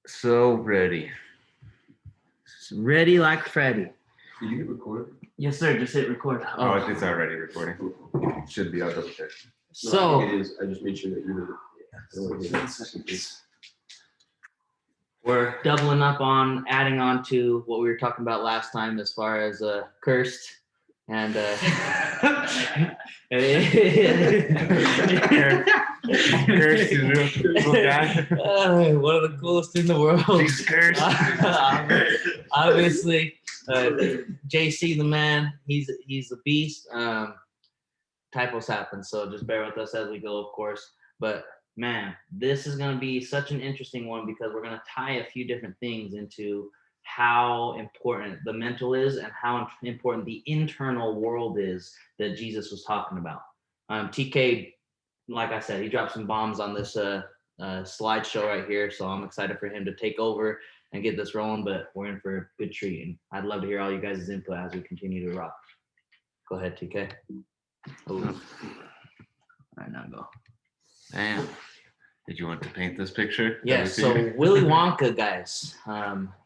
So ready. Ready like Freddy. Did you hit record? Yes, sir. Just hit record. Oh, it's already recording. Should be. I'll double check. No, I think it is. I just made sure that you were. We're doubling up on adding on to what we were talking about last time as far as cursed and Cursed is real cool guy. one of the coolest in the world. He's cursed. Obviously, JC the man, he's a beast. Typos happen, so just bear with us as we go, of course. But man, this is going to be such an interesting one because we're going to tie a few different things into how important the mental is and how important the internal world is that Jesus was talking about. TK, like I said, he dropped some bombs on this slideshow right here, so I'm excited for him to take over and get this rolling, but we're in for a good treat, and I'd love to hear all you guys' input as we continue to rock. Go ahead, TK. Oh. All right, now go. Damn. Did you want to paint this picture? Yes. So Willy Wonka, guys.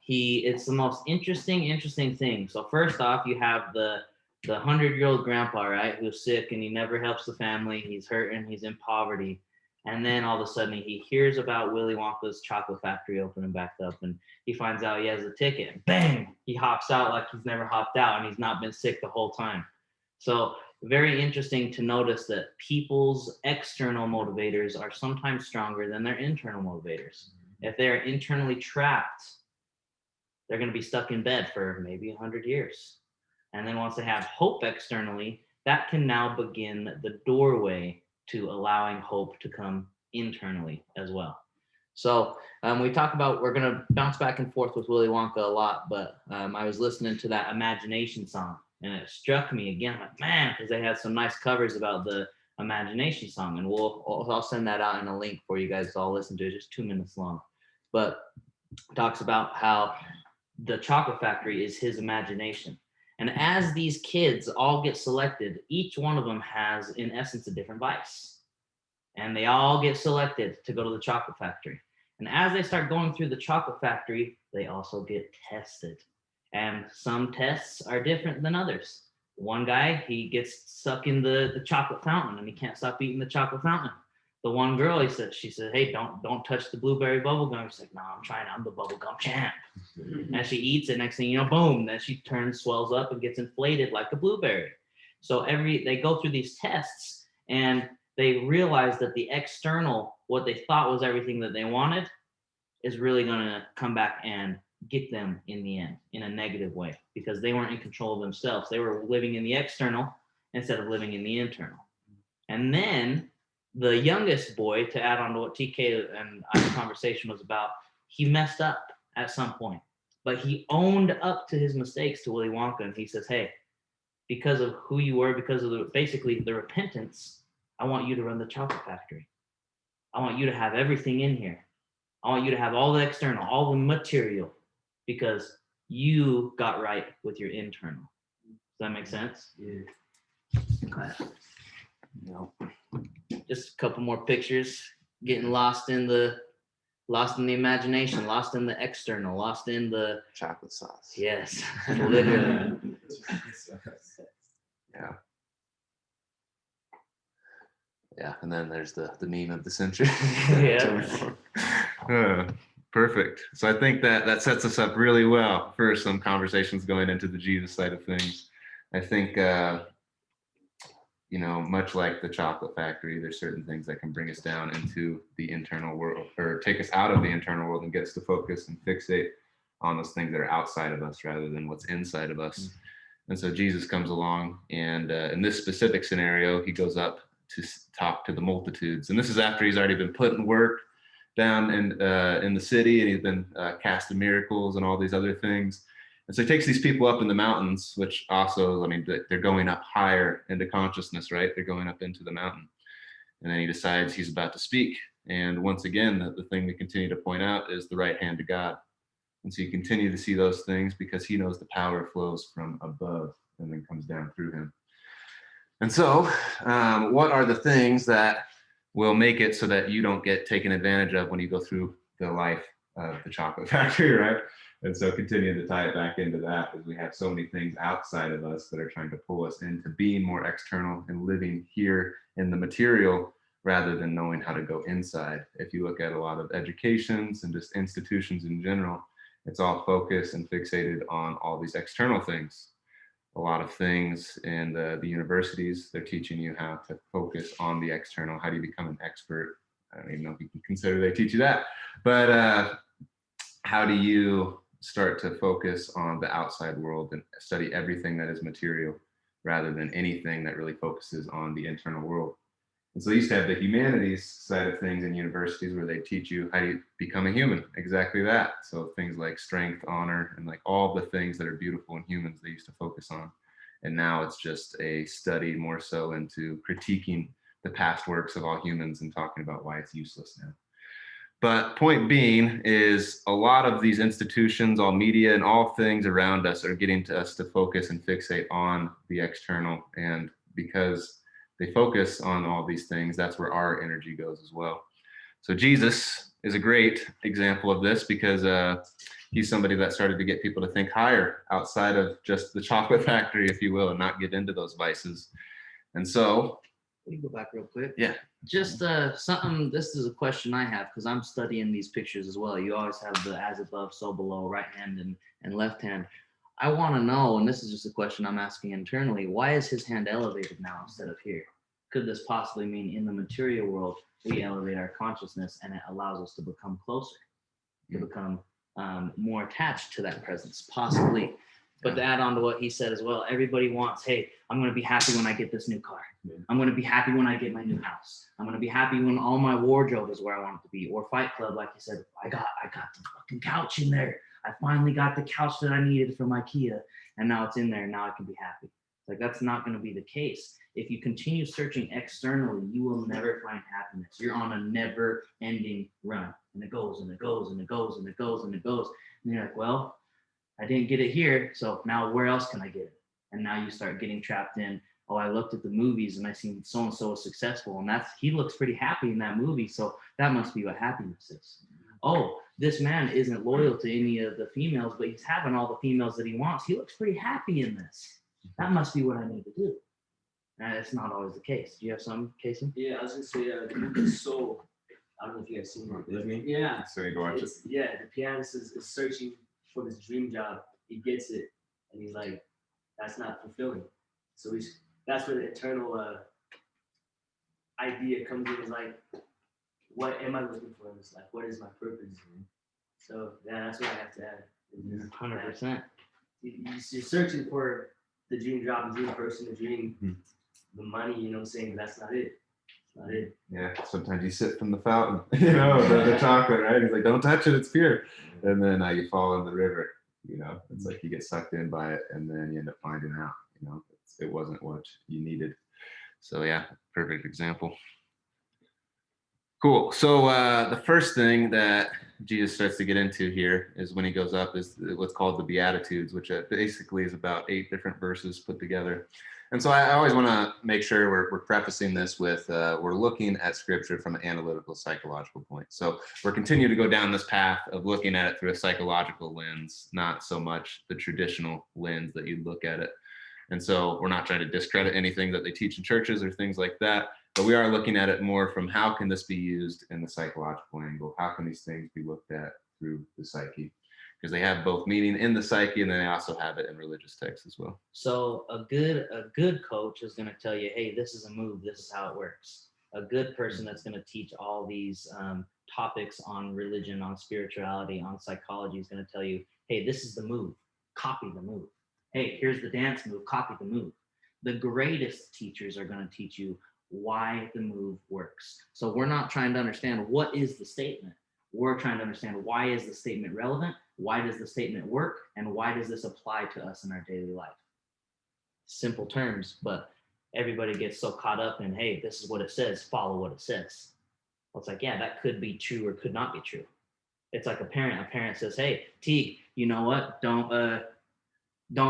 It's the most interesting thing. So first off, you have the 100-year-old grandpa, right, who's sick and he never helps the family. He's hurting. He's in poverty. And then all of a sudden he hears about Willy Wonka's chocolate factory opening back up, and he finds out he has a ticket. And bang! He hops out like he's never hopped out, and he's not been sick the whole time. So very interesting to notice that people's external motivators are sometimes stronger than their internal motivators. If they're internally trapped, they're going to be stuck in bed for maybe 100 years. And then once they have hope externally, that can now begin the doorway to allowing hope to come internally as well. So we talk about, we're going to bounce back and forth with Willy Wonka a lot, but I was listening to that Imagination song, and it struck me again, like, man, because they had some nice covers about the Imagination song, and I'll send that out in a link for you guys to all listen to. It's just 2 minutes long, but it talks about how the chocolate factory is his imagination. And as these kids all get selected, each one of them has, in essence, a different vice. And they all get selected to go to the chocolate factory. And as they start going through the chocolate factory, they also get tested. And some tests are different than others. One guy, he gets stuck in the chocolate fountain and he can't stop eating the chocolate fountain. The one girl, she said, hey, don't touch the blueberry bubble gum. She's like, no, I'm trying, I'm the bubble gum champ. And she eats it, next thing you know, boom, then she swells up and gets inflated like a blueberry. So they go through these tests and they realize that the external, what they thought was everything that they wanted, is really going to come back and get them in the end in a negative way, because they weren't in control of themselves. They were living in the external instead of living in the internal. And then the youngest boy, to add on to what TK and our conversation was about, he messed up at some point, but he owned up to his mistakes to Willy Wonka, and he says, hey, because of who you were, because of basically the repentance, I want you to run the chocolate factory. I want you to have everything in here. I want you to have all the external, all the material, because you got right with your internal. Does that make sense? Yeah. No. Just a couple more pictures, getting lost in the imagination, lost in the external, lost in the Chocolate sauce. yes, literally. Yeah. Yeah, and then there's the meme of the century. Yeah. Perfect. So I think that sets us up really well for some conversations going into the Jesus side of things. I think, much like the chocolate factory, there's certain things that can bring us down into the internal world, or take us out of the internal world and get us to focus and fixate on those things that are outside of us rather than what's inside of us. Mm-hmm. And so Jesus comes along, and in this specific scenario, he goes up to talk to the multitudes. And this is after he's already been putting work down in the city, and he's been casting miracles and all these other things. And so he takes these people up in the mountains, which also, they're going up higher into consciousness, right? They're going up into the mountain. And then he decides he's about to speak. And once again, the thing we continue to point out is the right hand of God. And so you continue to see those things because he knows the power flows from above and then comes down through him. And so what are the things that will make it so that you don't get taken advantage of when you go through the life of the chocolate factory, right? And so continuing to tie it back into that is we have so many things outside of us that are trying to pull us into being more external and living here in the material rather than knowing how to go inside. If you look at a lot of educations and just institutions in general, it's all focused and fixated on all these external things. A lot of things in the universities, they're teaching you how to focus on the external. How do you become an expert? I don't even know if you can consider they teach you that, but how do you start to focus on the outside world and study everything that is material rather than anything that really focuses on the internal world? And so they used to have the humanities side of things in universities where they teach you how you become a human, exactly that. So things like strength, honor, and like all the things that are beautiful in humans they used to focus on. And now it's just a study more so into critiquing the past works of all humans and talking about why it's useless now. But point being is a lot of these institutions, all media and all things around us are getting to us to focus and fixate on the external. And because they focus on all these things, that's where our energy goes as well. So Jesus is a great example of this because he's somebody that started to get people to think higher outside of just the chocolate factory, if you will, and not get into those vices. And so, let me go back real quick. Yeah. Just something, this is a question I have because I'm studying these pictures as well. You always have the as above, so below, right hand and left hand. I want to know, and this is just a question I'm asking internally, why is his hand elevated now instead of here? Could this possibly mean in the material world, we elevate our consciousness and it allows us to become closer, to become more attached to that presence, possibly. But to add on to what he said as well, everybody wants, hey, I'm going to be happy when I get this new car. I'm going to be happy when I get my new house. I'm going to be happy when all my wardrobe is where I want it to be. Or Fight Club, like you said, I got the fucking couch in there. I finally got the couch that I needed from IKEA, and now it's in there. And now I can be happy. Like, that's not going to be the case. If you continue searching externally, you will never find happiness. You're on a never-ending run, and it goes and it goes and it goes and it goes and it goes. And you're like, well, I didn't get it here, so now where else can I get it? And now you start getting trapped in, oh, I looked at the movies and I seen so-and-so is successful, and he looks pretty happy in that movie, so that must be what happiness is. Oh, this man isn't loyal to any of the females, but he's having all the females that he wants. He looks pretty happy in this. That must be what I need to do. And it's not always the case. Do you have some, Casey? Yeah, I was gonna say the movie Soul. I don't know if you guys seen it. Disney? Yeah. So you go watch it. Yeah, the pianist is searching for his dream job. He gets it, and he's like, "That's not fulfilling." So that's where the eternal idea comes in. Is like, what am I looking for in this life? What is my purpose? So yeah, that's what I have to add. 100%. You're searching for the dream job, the dream person, the dream, the money. You know what I'm saying? That's not it. It's not it. Yeah, sometimes you sip from the fountain, you know, the chocolate, right? He's like, don't touch it, it's pure. And then you fall in the river, you know, it's like you get sucked in by it and then you end up finding out, you know, it wasn't what you needed. So yeah, perfect example. Cool. So the first thing that Jesus starts to get into here is when he goes up is what's called the Beatitudes, which basically is about 8 different verses put together. And so I always want to make sure we're prefacing this with we're looking at scripture from an analytical, psychological point. So we're continuing to go down this path of looking at it through a psychological lens, not so much the traditional lens that you look at it. And so we're not trying to discredit anything that they teach in churches or things like that, but we are looking at it more from how can this be used in the psychological angle? How can these things be looked at through the psyche? Because they have both meaning in the psyche and then they also have it in religious texts as well. So a good coach is going to tell you, hey, this is a move. This is how it works. A good person that's going to teach all these topics on religion, on spirituality, on psychology is going to tell you, hey, this is the move. Copy the move. Hey, here's the dance move. Copy the move. The greatest teachers are going to teach you why the move works. So we're not trying to understand what is the statement. We're trying to understand why is the statement relevant, why does the statement work, and why does this apply to us in our daily life? Simple terms, but everybody gets so caught up in, hey, this is what it says, follow what it says. Well, it's like, yeah, that could be true or could not be true. It's like a parent says, hey, Teague, you know what? Don't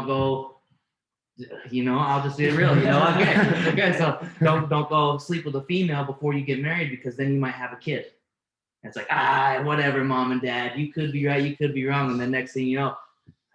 go, you know, I'll just be real, you know, okay, so don't go sleep with a female before you get married because then you might have a kid. And it's like, whatever, mom and dad, you could be right, you could be wrong. And the next thing you know,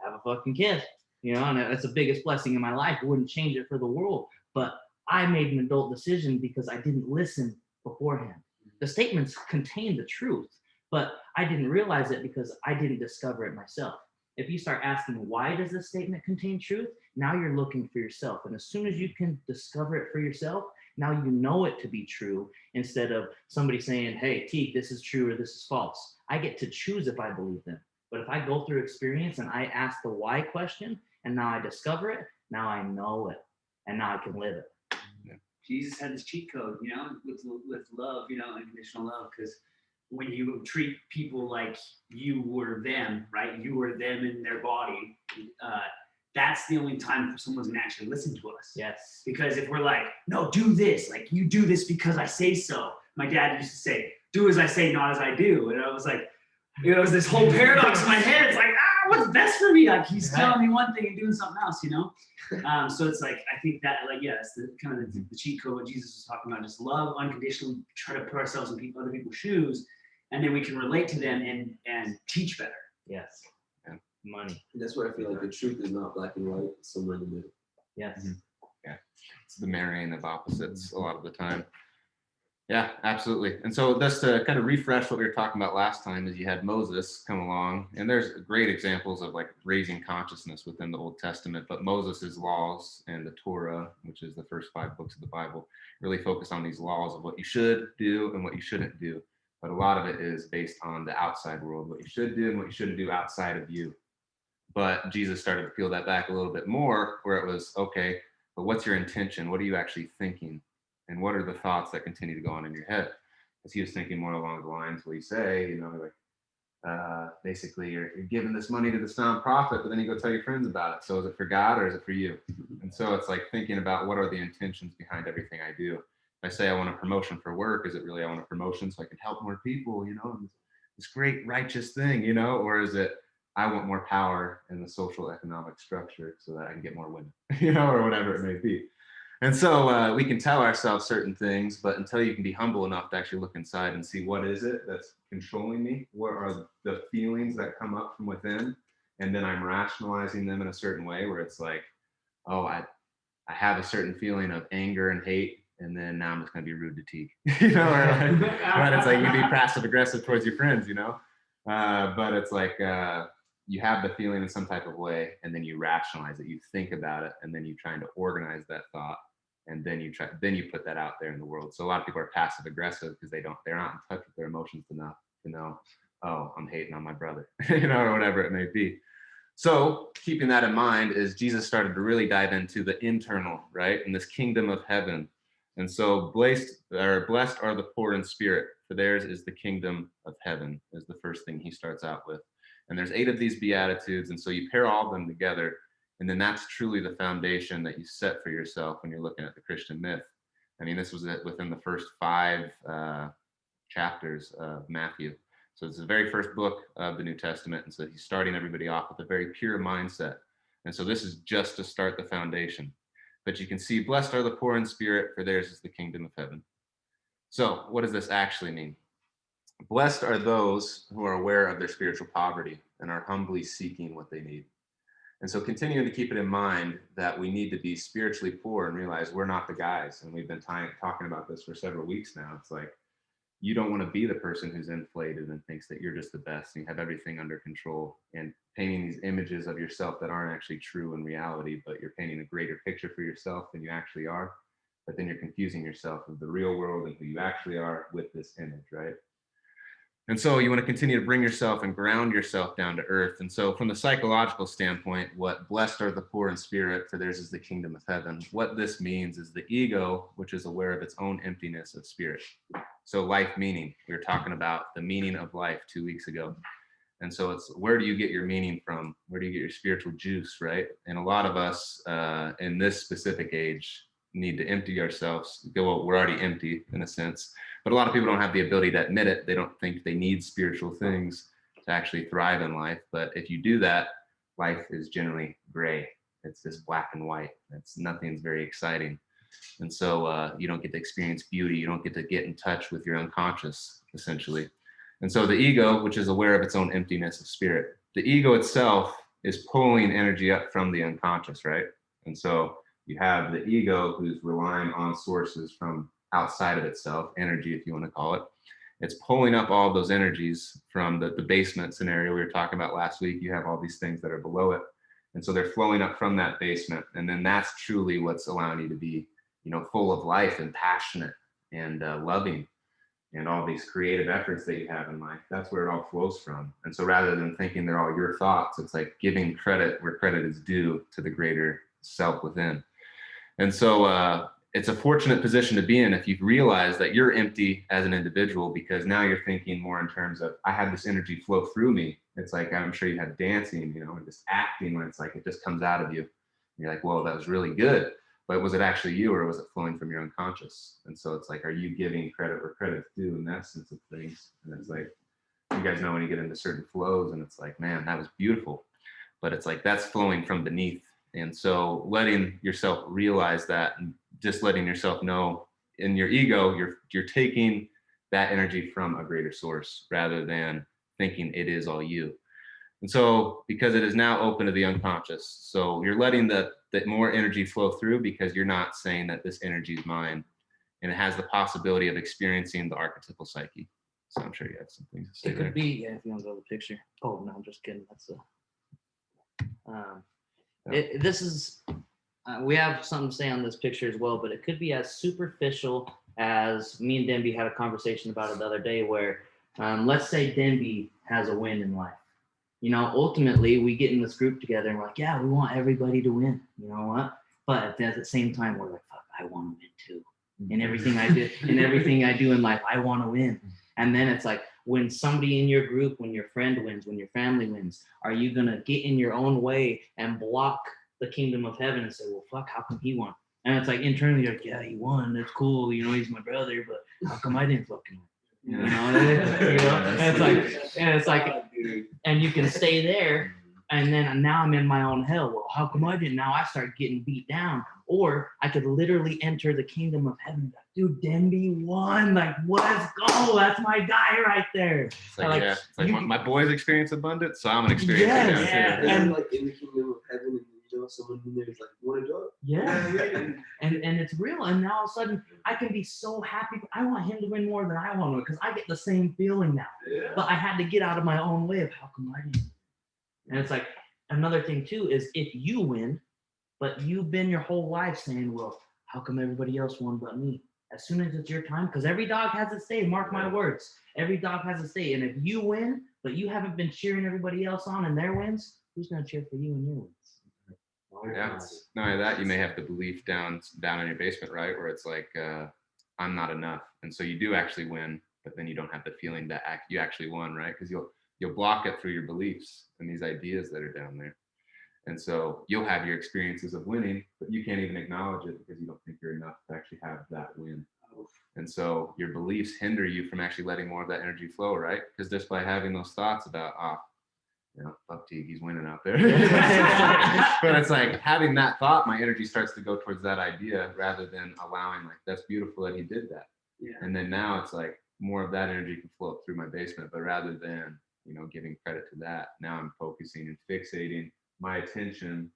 have a fucking kid, and that's the biggest blessing in my life. I wouldn't change it for the world. But I made an adult decision because I didn't listen beforehand. The statements contain the truth, but I didn't realize it because I didn't discover it myself. If you start asking, why does this statement contain truth? Now you're looking for yourself. And as soon as you can discover it for yourself, now you know it to be true, instead of somebody saying, hey, Teague, this is true or this is false. I get to choose if I believe them. But if I go through experience and I ask the why question, and now I discover it, now I know it, and now I can live it. Jesus had this cheat code, with love, unconditional love, because when you treat people like you were them, right? You were them in their body. That's the only time someone's gonna actually listen to us. Yes. Because if we're like, no, do this, like you do this because I say so. My dad used to say, do as I say, not as I do. And I was like, it was this whole paradox in my head. It's like, what's best for me? Like he's telling me one thing and doing something else, So it's like, I think that, it's the kind of the cheat code what Jesus was talking about, just love unconditionally, try to put ourselves in other people's shoes, and then we can relate to them and teach better. Yes. Yeah. Money. And that's where I feel like the truth is not black and white, it's somewhere in the middle. Yes. Mm-hmm. Yeah. It's the marrying of opposites a lot of the time. Yeah, absolutely. And so just to kind of refresh what we were talking about last time is you had Moses come along, and there's great examples of like raising consciousness within the Old Testament, but Moses's laws and the Torah, which is the first 5 books of the Bible, really focus on these laws of what you should do and what you shouldn't do. But a lot of it is based on the outside world, what you should do and what you shouldn't do outside of you. But Jesus started to peel that back a little bit more, where it was, okay, but what's your intention? What are you actually thinking? And what are the thoughts that continue to go on in your head? Because he was thinking more along the lines where you say, basically you're giving this money to this nonprofit, but then you go tell your friends about it. So is it for God or is it for you? And so it's like thinking about what are the intentions behind everything I do. If I say I want a promotion for work, is it really I want a promotion so I can help more people, this great righteous thing, or is it I want more power in the social economic structure so that I can get more women, or whatever it may be. And so we can tell ourselves certain things, but until you can be humble enough to actually look inside and see what is it that's controlling me, what are the feelings that come up from within, and then I'm rationalizing them in a certain way where it's like, oh, I have a certain feeling of anger and hate, and then now I'm just going to be rude to Teague, right? It's like you be passive aggressive towards your friends, but it's like you have the feeling in some type of way, and then you rationalize it, you think about it, and then you trying to organize that thought. And then you put that out there in the world. So a lot of people are passive aggressive because they're not in touch with their emotions enough to know, oh, I'm hating on my brother, or whatever it may be. So keeping that in mind is Jesus started to really dive into the internal, right? In this kingdom of heaven. And so blessed are the poor in spirit, for theirs is the kingdom of heaven, is the first thing he starts out with. And there's 8 of these Beatitudes. And so you pair all of them together. And then that's truly the foundation that you set for yourself when you're looking at the Christian myth. I mean, this was within the first 5 chapters of Matthew. So it's the very first book of the New Testament. And so he's starting everybody off with a very pure mindset. And so this is just to start the foundation. But you can see, blessed are the poor in spirit, for theirs is the kingdom of heaven. So what does this actually mean? Blessed are those who are aware of their spiritual poverty and are humbly seeking what they need. And so continuing to keep it in mind that we need to be spiritually poor and realize we're not the guys. And we've been talking about this for several weeks now. It's like, you don't want to be the person who's inflated and thinks that you're just the best and you have everything under control and painting these images of yourself that aren't actually true in reality, but you're painting a greater picture for yourself than you actually are. But then you're confusing yourself with the real world and who you actually are with this image, right? And so you want to continue to bring yourself and ground yourself down to earth. And so from the psychological standpoint, what blessed are the poor in spirit, for theirs is the kingdom of heaven. What this means is the ego, which is aware of its own emptiness of spirit. So life meaning, we were talking about the meaning of life 2 weeks ago. And so it's, where do you get your meaning from? Where do you get your spiritual juice, right? And a lot of us in this specific age need to empty ourselves. Well, we're already empty in a sense, but a lot of people don't have the ability to admit it. They don't think they need spiritual things to actually thrive in life. But if you do that, life is generally gray. It's just black and white. Nothing's very exciting. And so you don't get to experience beauty. You don't get to get in touch with your unconscious, essentially. And so the ego, which is aware of its own emptiness of spirit, the ego itself is pulling energy up from the unconscious, right? And so you have the ego who's relying on sources from outside of itself, energy, if you want to call it. It's pulling up all those energies from the basement scenario we were talking about last week. You have all these things that are below it. And so they're flowing up from that basement. And then that's truly what's allowing you to be, full of life and passionate and loving and all these creative efforts that you have in life. That's where it all flows from. And so rather than thinking they're all your thoughts, it's like giving credit where credit is due to the greater self within. And so it's a fortunate position to be in if you've realized that you're empty as an individual, because now you're thinking more in terms of, I have this energy flow through me. It's like, I'm sure you have dancing, and just acting when it's like, it just comes out of you. And you're like, well, that was really good. But was it actually you, or was it flowing from your unconscious? And so it's like, are you giving credit where credit's due in that sense of things? And it's like, you guys know when you get into certain flows and it's like, man, that was beautiful. But it's like, that's flowing from beneath. And so letting yourself realize that, and just letting yourself know in your ego, you're taking that energy from a greater source rather than thinking it is all you. And so because it is now open to the unconscious, so you're letting that more energy flow through, because you're not saying that this energy is mine, and it has the possibility of experiencing the archetypal psyche. So I'm sure you have some things to say It there. could be, if you want to go to the picture. Oh no, I'm just kidding. That's this is we have something to say on this picture as well, but it could be as superficial as me and Denby had a conversation about it the other day, where let's say Denby has a win in life. Ultimately we get in this group together and we're like, yeah, we want everybody to win. You know what? But at the same time, we're like, fuck, I want to win too. In everything I do, in life, I want to win. And then it's like, when somebody in your group, when your friend wins, when your family wins, are you gonna get in your own way and block the kingdom of heaven and say, well, fuck, how come he won? And it's like internally, you're like, yeah, he won. That's cool. He's my brother, but how come I didn't fucking win? And it's like, and you can stay there. And then now I'm in my own hell. Well, how come I didn't? Now I start getting beat down. Or I could literally enter the kingdom of heaven. Like, dude, Denby won. Like, let's go. That's my guy right there. It's like, yeah, it's like my boys experience abundance, so I'm gonna experience it. Yeah. And like in the kingdom of heaven, and someone in there is like, want to go? Yeah. and it's real. And now all of a sudden, I can be so happy. I want him to win more than I want to, because I get the same feeling now. Yeah. But I had to get out of my own way of how come I didn't. And it's like, another thing too is, if you win, but you've been your whole life saying, well, how come everybody else won but me? As soon as it's your time, because every dog has its day, mark my words. Every dog has its day. And if you win, but you haven't been cheering everybody else on in their wins, who's going to cheer for you in your wins? Yeah. Not only that, you may have the belief down in your basement, right? Where it's like, I'm not enough. And so you do actually win, but then you don't have the feeling that you actually won, right? Because you'll block it through your beliefs and these ideas that are down there. And so you'll have your experiences of winning, but you can't even acknowledge it because you don't think you're enough to actually have that win. And so your beliefs hinder you from actually letting more of that energy flow, right? Because just by having those thoughts about, fuck T, he's winning out there. But it's like, having that thought, my energy starts to go towards that idea rather than allowing, like, that's beautiful that he did that. Yeah. And then now it's like more of that energy can flow through my basement, but rather than, giving credit to that, now I'm focusing and fixating my attention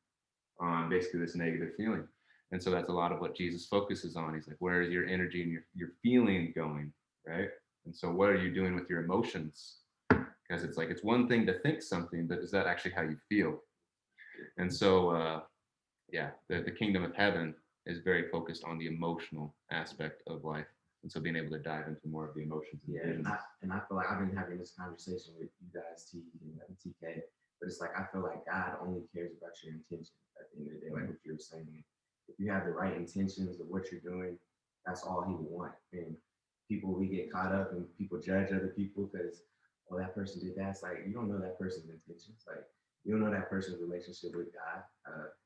on basically this negative feeling. And so that's a lot of what Jesus focuses on. He's like, where is your energy and your feeling going, right? And so what are you doing with your emotions? Because it's like, it's one thing to think something, but is that actually how you feel? And so, the kingdom of heaven is very focused on the emotional aspect of life. And so being able to dive into more of the emotions. And I feel like I've been having this conversation with you guys, T and TK, but it's like, I feel like God only cares about your intentions at the end of the day, like what you were saying. If you have the right intentions of what you're doing, that's all he would want. And we get caught up and people judge other people because, oh, that person did that. It's like, you don't know that person's intentions. Like, you don't know that person's relationship with God.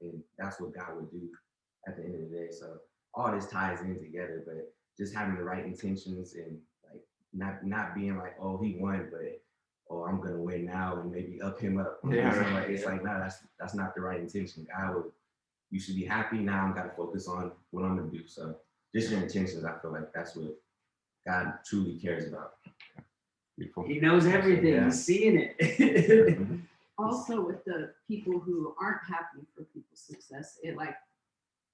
And that's what God would do at the end of the day. So all this ties in together, but just having the right intentions and like not being like, oh, he won, but I'm gonna win now and maybe up him up. It's like, no, that's not the right intention. You should be happy now. I'm gotta focus on what I'm gonna do. So just your intentions, I feel like that's what God truly cares about. Beautiful. He knows everything. Yeah. He's seeing it. Also, with the people who aren't happy for people's success, it like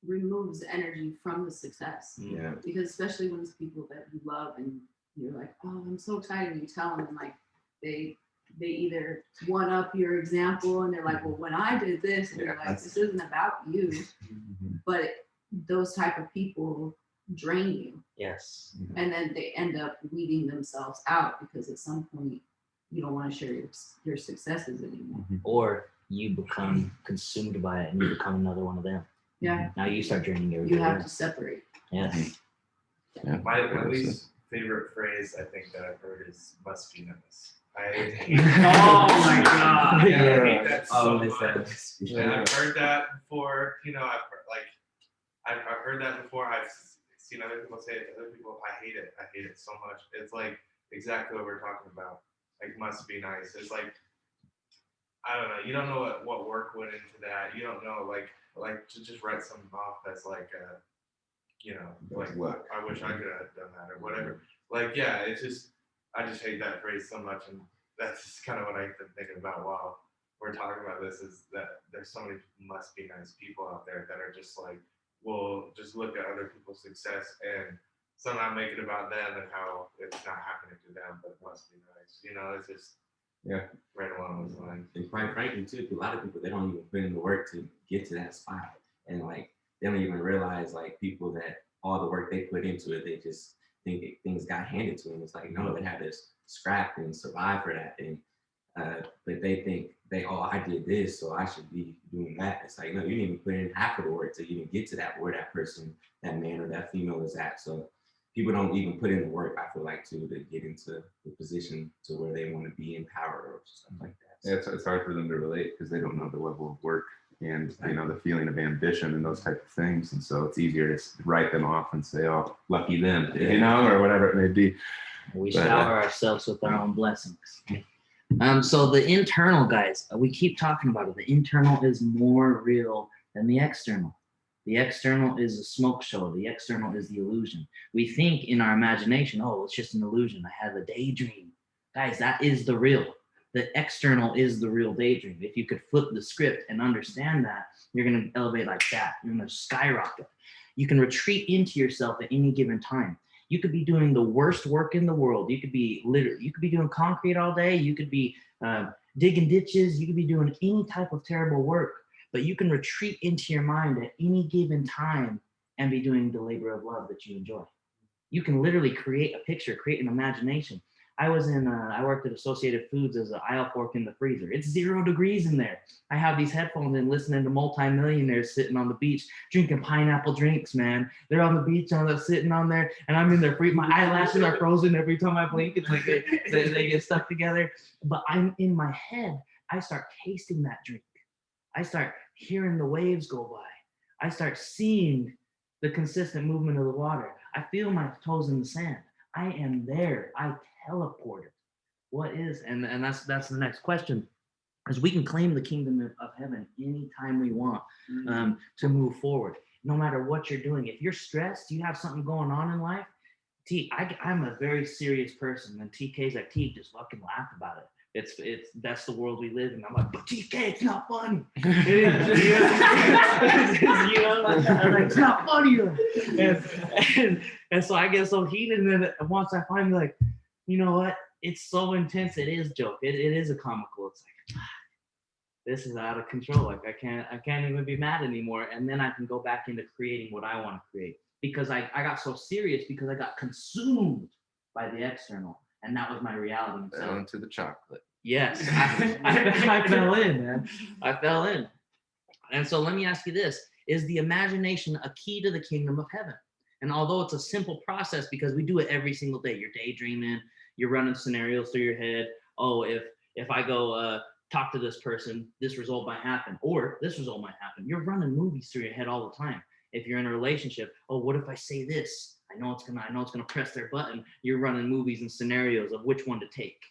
removes energy from the success. Yeah. Because especially when it's people that you love and you're like, oh, I'm so excited, and you tell them, and like they either one up your example and they're like, well, when I did this, and you're like, this isn't about you. But those type of people drain you, Yes. and then they end up weeding themselves out because at some point you don't want to share your successes anymore. Or you become consumed by it and you become another one of them. Yeah, Now you start draining everybody. you have to else. separate. Yes. Yeah. My least favorite phrase I think that I've heard is "must be nice." I Oh my God. Yeah, I hate that so Oh, much. And I've heard that before. You know, I've heard that before. I've seen other people say it to other people. I hate it. I hate it so much. It's like exactly what we're talking about. Like, must be nice. It's like, I don't know. You don't know what work went into that. You don't know like to just write something off that's like you know, like What? I wish I could have done that or whatever. Like, yeah, it's just I just hate that phrase so much, and that's just kind of what I've been thinking about while we're talking about this, is that there's so many must be nice people out there that are just like, will just look at other people's success and somehow make it about them and how it's not happening to them, but it must be nice. You know, it's just right along those lines. And quite frankly, too, a lot of people, they don't even put in the work to get to that spot. And like, they don't even realize like people that all the work they put into it, they just think things got handed to them. It's like, no, they had to scrap and survive for that. And but they think I did this, so I should be doing that. It's like, no, you didn't even put in half of the work to even get to that where that person, that man or that female is at. So people don't even put in the work, I feel like, to get into the position to where they want to be in power or stuff like that. Yeah, it's hard for them to relate because they don't know the level of work and the feeling of ambition and those type of things. And so it's easier to write them off and say, oh, lucky them, or whatever it may be. We shower ourselves with our own blessings. So the internal, guys, we keep talking about it. The internal is more real than the external. The external is a smoke show. The external is the illusion. We think in our imagination, oh, it's just an illusion. I had a daydream. Guys, that is the real. The external is the real daydream. If you could flip the script and understand that, you're going to elevate like that. You're going to skyrocket. You can retreat into yourself at any given time. You could be doing the worst work in the world. You could be doing concrete all day. You could be digging ditches. You could be doing any type of terrible work, but you can retreat into your mind at any given time and be doing the labor of love that you enjoy. You can literally create a picture, create an imagination. I worked at Associated Foods as an aisle fork in the freezer. It's 0 degrees in there. I have these headphones in listening to multimillionaires sitting on the beach, drinking pineapple drinks, man. They're on the beach, sitting on there, and I'm in there free. My eyelashes are frozen every time I blink. It's like they get stuck together. But I'm in my head. I start tasting that drink. I start hearing the waves go by. I start seeing the consistent movement of the water. I feel my toes in the sand. I am there. I teleported. What is, and that's the next question, is we can claim the kingdom of heaven anytime we want to move forward, no matter what you're doing. If you're stressed, you have something going on in life. I'm a very serious person, and TK's like, T, just fucking laugh about it. That's the world we live in. I'm like, but TK, it's not funny. It is, I'm like, it's not funny. And so I get so heated, and then once I finally like, you know what? It's so intense. It is joke. It is a comical. It's like, this is out of control. Like I can't even be mad anymore. And then I can go back into creating what I want to create, because I got so serious because I got consumed by the external. And that was my reality. Down to the chocolate. Yes, I fell in, man. I fell in. And so let me ask you this. Is the imagination a key to the kingdom of heaven? And although it's a simple process, because we do it every single day, you're daydreaming, you're running scenarios through your head. Oh, if I go talk to this person, this result might happen, or this result might happen. You're running movies through your head all the time. If you're in a relationship, oh, what if I say this? I know it's gonna press their button. You're running movies and scenarios of which one to take.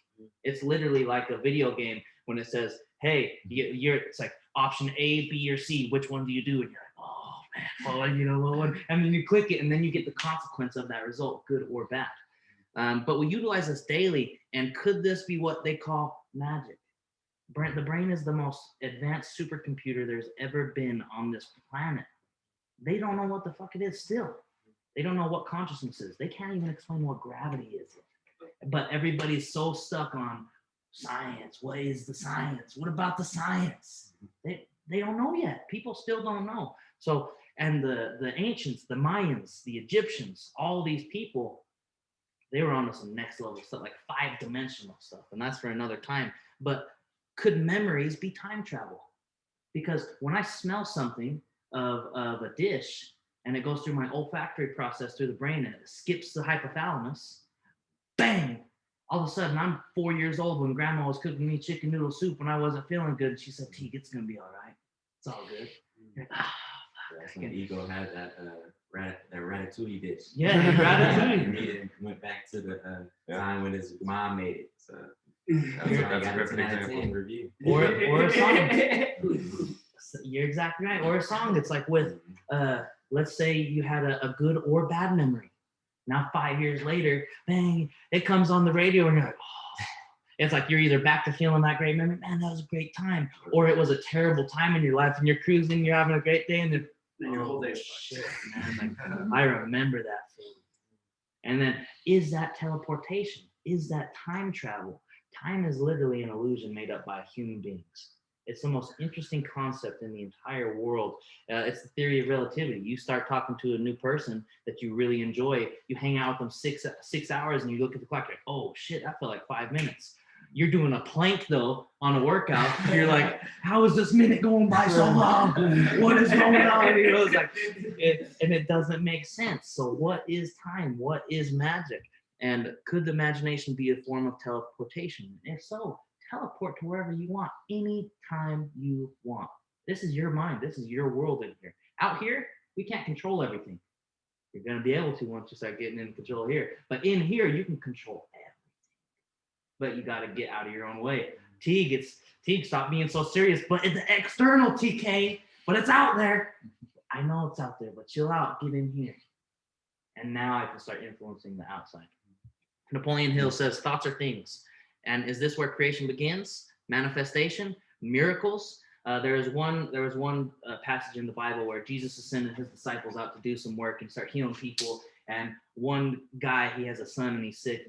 It's literally like a video game when it says, hey, it's like option A, B, or C. Which one do you do? And you're like, oh man, well, you know what one? And then you click it, and then you get the consequence of that result, good or bad. But we utilize this daily. And could this be what they call magic? The brain is the most advanced supercomputer there's ever been on this planet. They don't know what the fuck it is still. They don't know what consciousness is. They can't even explain what gravity is. But everybody's so stuck on science. What is the science? What about the science? They don't know yet. People still don't know. So, and the ancients, the Mayans, the Egyptians, all these people, they were on some next level stuff, like 5-dimensional stuff. And that's for another time. But could memories be time travel? Because when I smell something of a dish and it goes through my olfactory process through the brain and it skips the hypothalamus, bang! All of a sudden, I'm 4 years old when grandma was cooking me chicken noodle soup when I wasn't feeling good. She said, Teague, it's going to be all right. It's all good. You're like, That's when Ego had that ratatouille dish. Yeah, ratatouille. He went back to the time when his mom made it. So That's a perfect 10 out of example. 10 review. Or a song. You're exactly right. Or a song that's like with, let's say you had a good or bad memory. Now 5 years later, bang, it comes on the radio and you're like, oh. It's like you're either back to feeling that great memory, man, that was a great time, or it was a terrible time in your life and you're cruising, you're having a great day, and then Your whole day. shit, man, like I remember that feeling. And then, is that teleportation? Is that time travel? Time is literally an illusion made up by human beings. It's the most interesting concept in the entire world. It's the theory of relativity. You start talking to a new person that you really enjoy. You hang out with them 6 hours and you look at the clock, you're like, oh shit, that felt like 5 minutes. You're doing a plank though on a workout. You're like, how is this minute going by so long? What is going on? You know, it's like, and it doesn't make sense. So what is time? What is magic? And could the imagination be a form of teleportation? If so, teleport to wherever you want, anytime you want. This is your mind. This is your world in here. Out here, we can't control everything. You're going to be able to once you start getting in control here. But in here, you can control everything. But you got to get out of your own way. Teague, stop being so serious. But it's the external, TK. But it's out there. I know it's out there, but chill out. Get in here. And now I can start influencing the outside. Napoleon Hill says, thoughts are things. And is this where creation begins? Manifestation, miracles. There was one passage in the Bible where Jesus is sending his disciples out to do some work and start healing people. And one guy, he has a son and he's sick,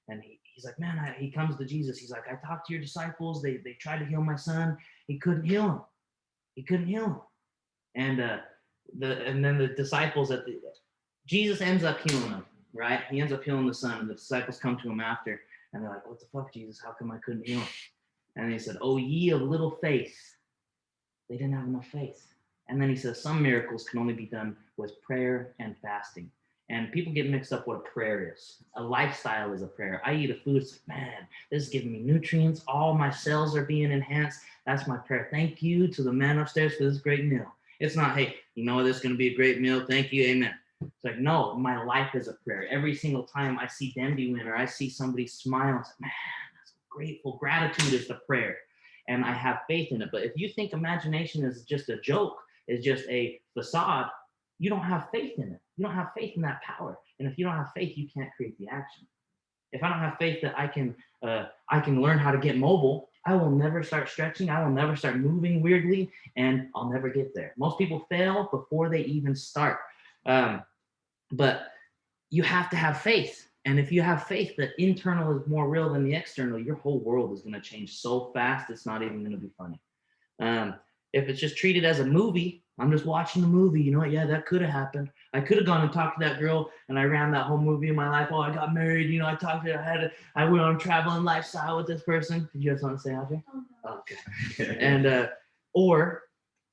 and he's like, man, he comes to Jesus. He's like, I talked to your disciples. They tried to heal my son. He couldn't heal him. And then the disciples Jesus ends up healing him, right? He ends up healing the son, and the disciples come to him after. And they're like, what the fuck, Jesus? How come I couldn't heal him? And he said, oh, ye of little faith. They didn't have enough faith. And then he says, some miracles can only be done with prayer and fasting. And people get mixed up what a prayer is. A lifestyle is a prayer. I eat a food, it's like, man, this is giving me nutrients. All my cells are being enhanced. That's my prayer. Thank you to the man upstairs for this great meal. It's not, hey, you know, this is going to be a great meal. Thank you. Amen. It's like, no, my life is a prayer. Every single time I see Denby win or I see somebody smile, it's like, man, that's grateful. Gratitude is the prayer. And I have faith in it. But if you think imagination is just a joke, is just a facade, you don't have faith in it. You don't have faith in that power. And if you don't have faith, you can't create the action. If I don't have faith that I can learn how to get mobile, I will never start stretching. I will never start moving weirdly, and I'll never get there. Most people fail before they even start. But you have to have faith. And if you have faith that internal is more real than the external, your whole world is going to change so fast, it's not even going to be funny. If it's just treated as a movie, I'm just watching the movie, you know what? Yeah, that could have happened. I could have gone and talked to that girl and I ran that whole movie in my life. Oh, I got married, you know, I talked to her, I went on a traveling lifestyle with this person. Did you have something to say, Audrey? Oh, okay. And, or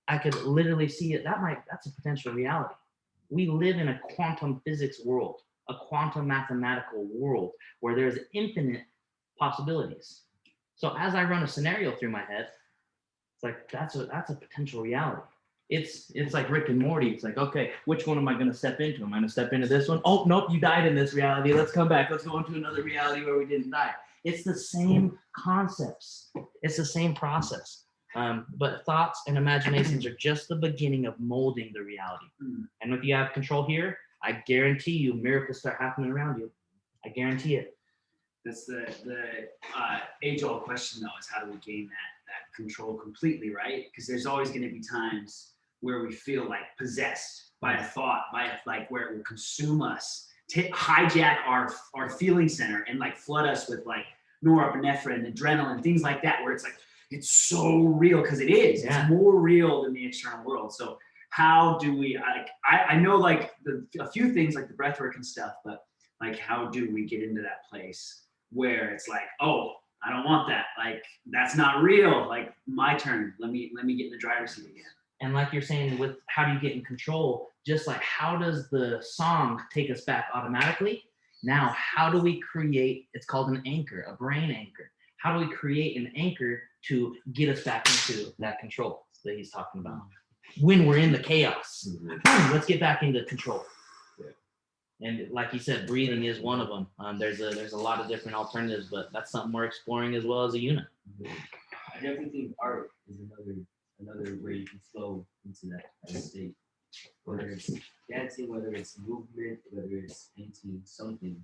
I could literally see it. That's a potential reality. We live in a quantum physics world, a quantum mathematical world where there's infinite possibilities. So as I run a scenario through my head, it's like, that's a potential reality. It's like Rick and Morty. It's like, okay, which one am I going to step into? Am I going to step into this one? Oh, nope, you died in this reality. Let's come back. Let's go into another reality where we didn't die. It's the same concepts. It's the same process. But thoughts and imaginations are just the beginning of molding the reality. And if you have control here, I guarantee you miracles start happening around you. I guarantee it. That's the age-old question though, is how do we gain that control completely, right? Because there's always going to be times where we feel like possessed by a thought, like where it will consume us, hijack our feeling center, and like flood us with like norepinephrine, adrenaline, things like that, where it's like it's so real because it is. Yeah. It's more real than the external world. So how do we? I know like a few things like the breathwork and stuff, but like how do we get into that place where it's like, oh, I don't want that. Like that's not real. Like my turn. Let me get in the driver's seat again. And like you're saying, with how do you get in control? Just like how does the song take us back automatically? Now, how do we create? It's called an anchor, a brain anchor. How do we create an anchor to get us back into that control that he's talking about? When we're in the chaos, boom, let's get back into control. And like you said, breathing is one of them. There's a lot of different alternatives, but that's something we're exploring as well as a unit. I definitely think art is another way you can flow into that state. Whether it's dancing, whether it's movement, whether it's painting something,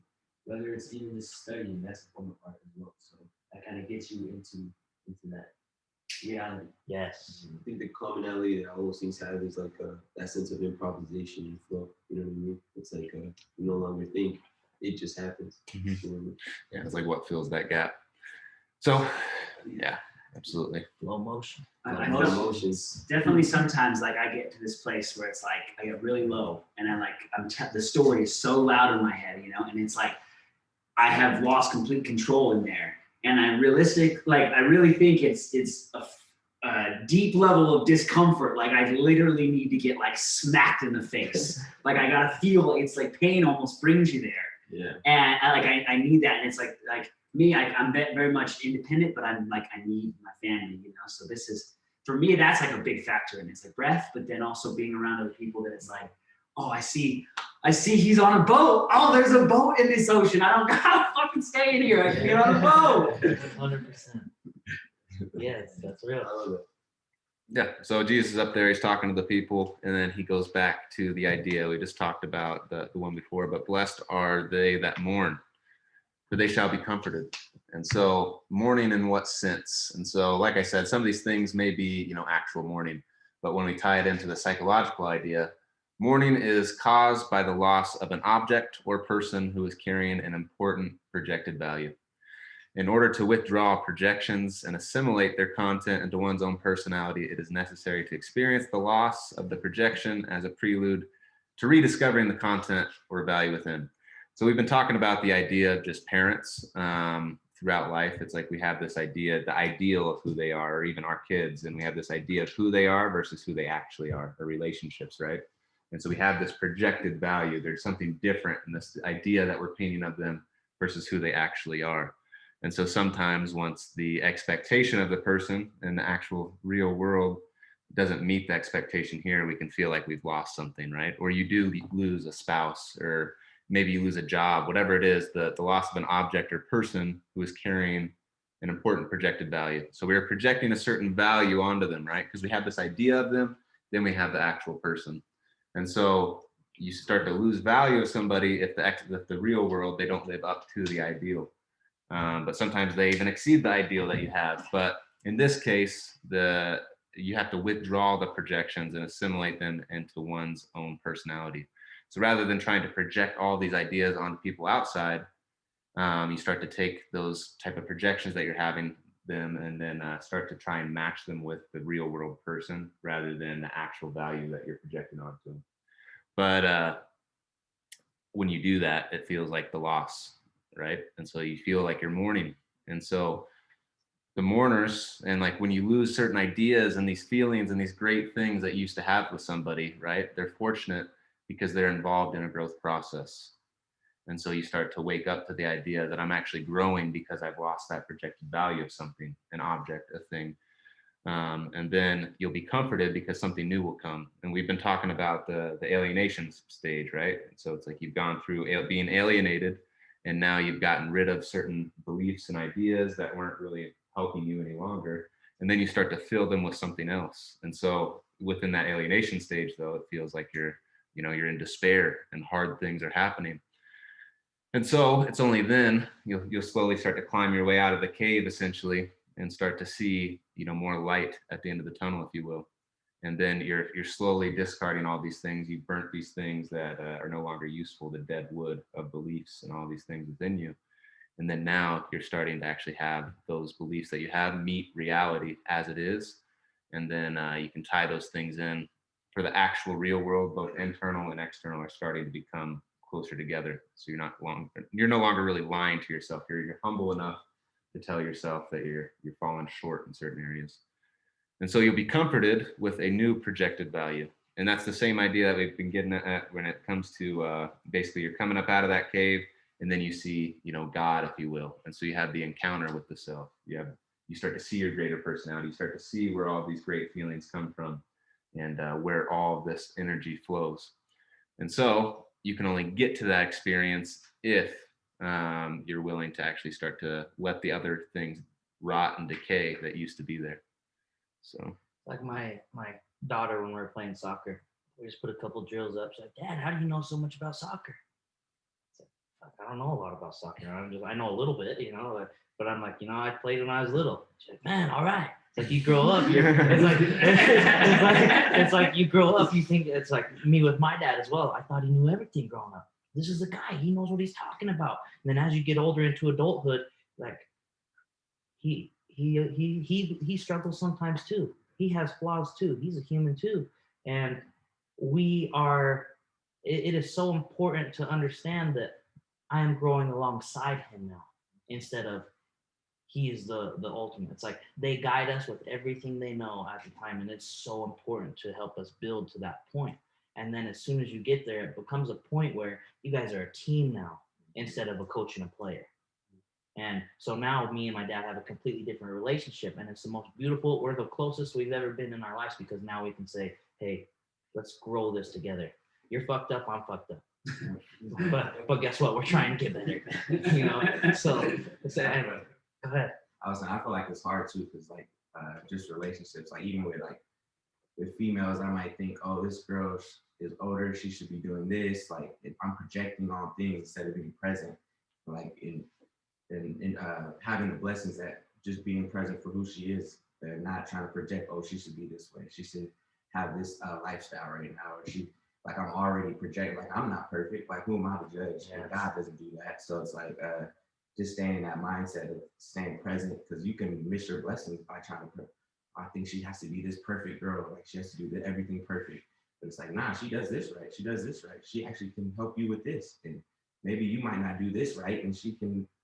whether it's even just studying, that's a form of art as well. So that kind of gets you into that reality. Yes. I think the commonality that all those things have is like that sense of improvisation and flow. You know what I mean? It's like you no longer think; it just happens. Yeah, it's like what fills that gap. So, yeah, absolutely. Flow motion. I No feel emotions. definitely sometimes like I get to this place where it's like I get really low and the story is so loud in my head, you know, and it's like I have lost complete control in there, and I really think it's a deep level of discomfort. Like I literally need to get like smacked in the face. Like I gotta feel it's like pain almost brings you there. Yeah. And I need that, and it's like me, I'm very much independent, but I'm like I need my family, you know. So this is for me, that's like a big factor, and it's like breath, but then also being around other people that it's like, oh, I see he's on a boat. Oh, there's a boat in this ocean. I don't gotta fucking stay in here. I can get on a boat. 100%. Yes, that's real. I love it. Yeah, so Jesus is up there, he's talking to the people, and then he goes back to the idea we just talked about, the one before, but blessed are they that mourn, for they shall be comforted. And so mourning in what sense? And so, like I said, some of these things may be, actual mourning, but when we tie it into the psychological idea, mourning is caused by the loss of an object or person who is carrying an important projected value. In order to withdraw projections and assimilate their content into one's own personality, it is necessary to experience the loss of the projection as a prelude to rediscovering the content or value within. So we've been talking about the idea of just parents throughout life. It's like we have this idea, the ideal of who they are, or even our kids, and we have this idea of who they are versus who they actually are, or relationships, right? And so we have this projected value. There's something different in this idea that we're painting of them versus who they actually are. And so sometimes once the expectation of the person in the actual real world doesn't meet the expectation here, we can feel like we've lost something, right? Or you do lose a spouse, or maybe you lose a job, whatever it is, the loss of an object or person who is carrying an important projected value. So we're projecting a certain value onto them, right? Because we have this idea of them, then we have the actual person. And so you start to lose value of somebody if the real world, they don't live up to the ideal. But sometimes they even exceed the ideal that you have. But in this case, you have to withdraw the projections and assimilate them into one's own personality. So rather than trying to project all these ideas onto people outside, you start to take those type of projections that you're having them and then start to try and match them with the real world person rather than the actual value that you're projecting onto them. But when you do that, it feels like the loss, right? And so you feel like you're mourning. And so the mourners, and like when you lose certain ideas and these feelings and these great things that you used to have with somebody, right? They're fortunate because they're involved in a growth process. And so you start to wake up to the idea that I'm actually growing because I've lost that projected value of something, an object, a thing. And then you'll be comforted because something new will come. And we've been talking about the alienation stage, right? So it's like you've gone through being alienated, and now you've gotten rid of certain beliefs and ideas that weren't really helping you any longer. And then you start to fill them with something else. And so within that alienation stage, though, it feels like you're in despair and hard things are happening. And so it's only then you'll slowly start to climb your way out of the cave, essentially, and start to see, more light at the end of the tunnel, if you will. And then you're slowly discarding all these things. You've burnt these things that are no longer useful, the dead wood of beliefs and all these things within you. And then now you're starting to actually have those beliefs that you have meet reality as it is. And then you can tie those things in for the actual real world. Both internal and external are starting to become closer together. So you're no longer really lying to yourself. You're humble enough to tell yourself that you're falling short in certain areas. And so you'll be comforted with a new projected value. And that's the same idea that we've been getting at when it comes to basically you're coming up out of that cave, and then you see, God, if you will. And so you have the encounter with the self. You start to see your greater personality. You start to see where all these great feelings come from, and where all of this energy flows. And so you can only get to that experience if you're willing to actually start to let the other things rot and decay that used to be there. So Like my daughter, when we were playing soccer, we just put a couple drills up. She's like, Dad, how do you know so much about soccer? It's like, fuck, I don't know a lot about soccer. I know a little bit, but I'm like, I played when I was little. She's like, man, all right. It's like you grow up. It's like you grow up. You think it's like me with my dad as well. I thought he knew everything growing up. This is the guy. He knows what he's talking about. And then as you get older into adulthood, like he struggles sometimes too. He has flaws too. He's a human too. And it is so important to understand that I am growing alongside him now, instead of he is the ultimate. It's like they guide us with everything they know at the time. And it's so important to help us build to that point. And then as soon as you get there, it becomes a point where you guys are a team now instead of a coach and a player. And so now me and my dad have a completely different relationship, and it's the most beautiful. We're the closest we've ever been in our lives, because now we can say, hey, let's grow this together. You're fucked up, I'm fucked up. but guess what? We're trying to get better. So anyway, go ahead. I feel like it's hard too, because just relationships, like even with females, I might think, oh, this girl is older, she should be doing this. Like if I'm projecting on things instead of being present, like in having the blessings that just being present for who she is, and not trying to project, oh, she should be this way, she should have this lifestyle right now, or I'm already projecting, like I'm not perfect, like who am I to judge? Yes. God doesn't do that. So it's like just staying in that mindset of staying present, because you can miss your blessings by trying to I think she has to be this perfect girl, like she has to do everything perfect. But it's like, nah, she does this right, she does this right, she actually can help you with this, and maybe you might not do this right, and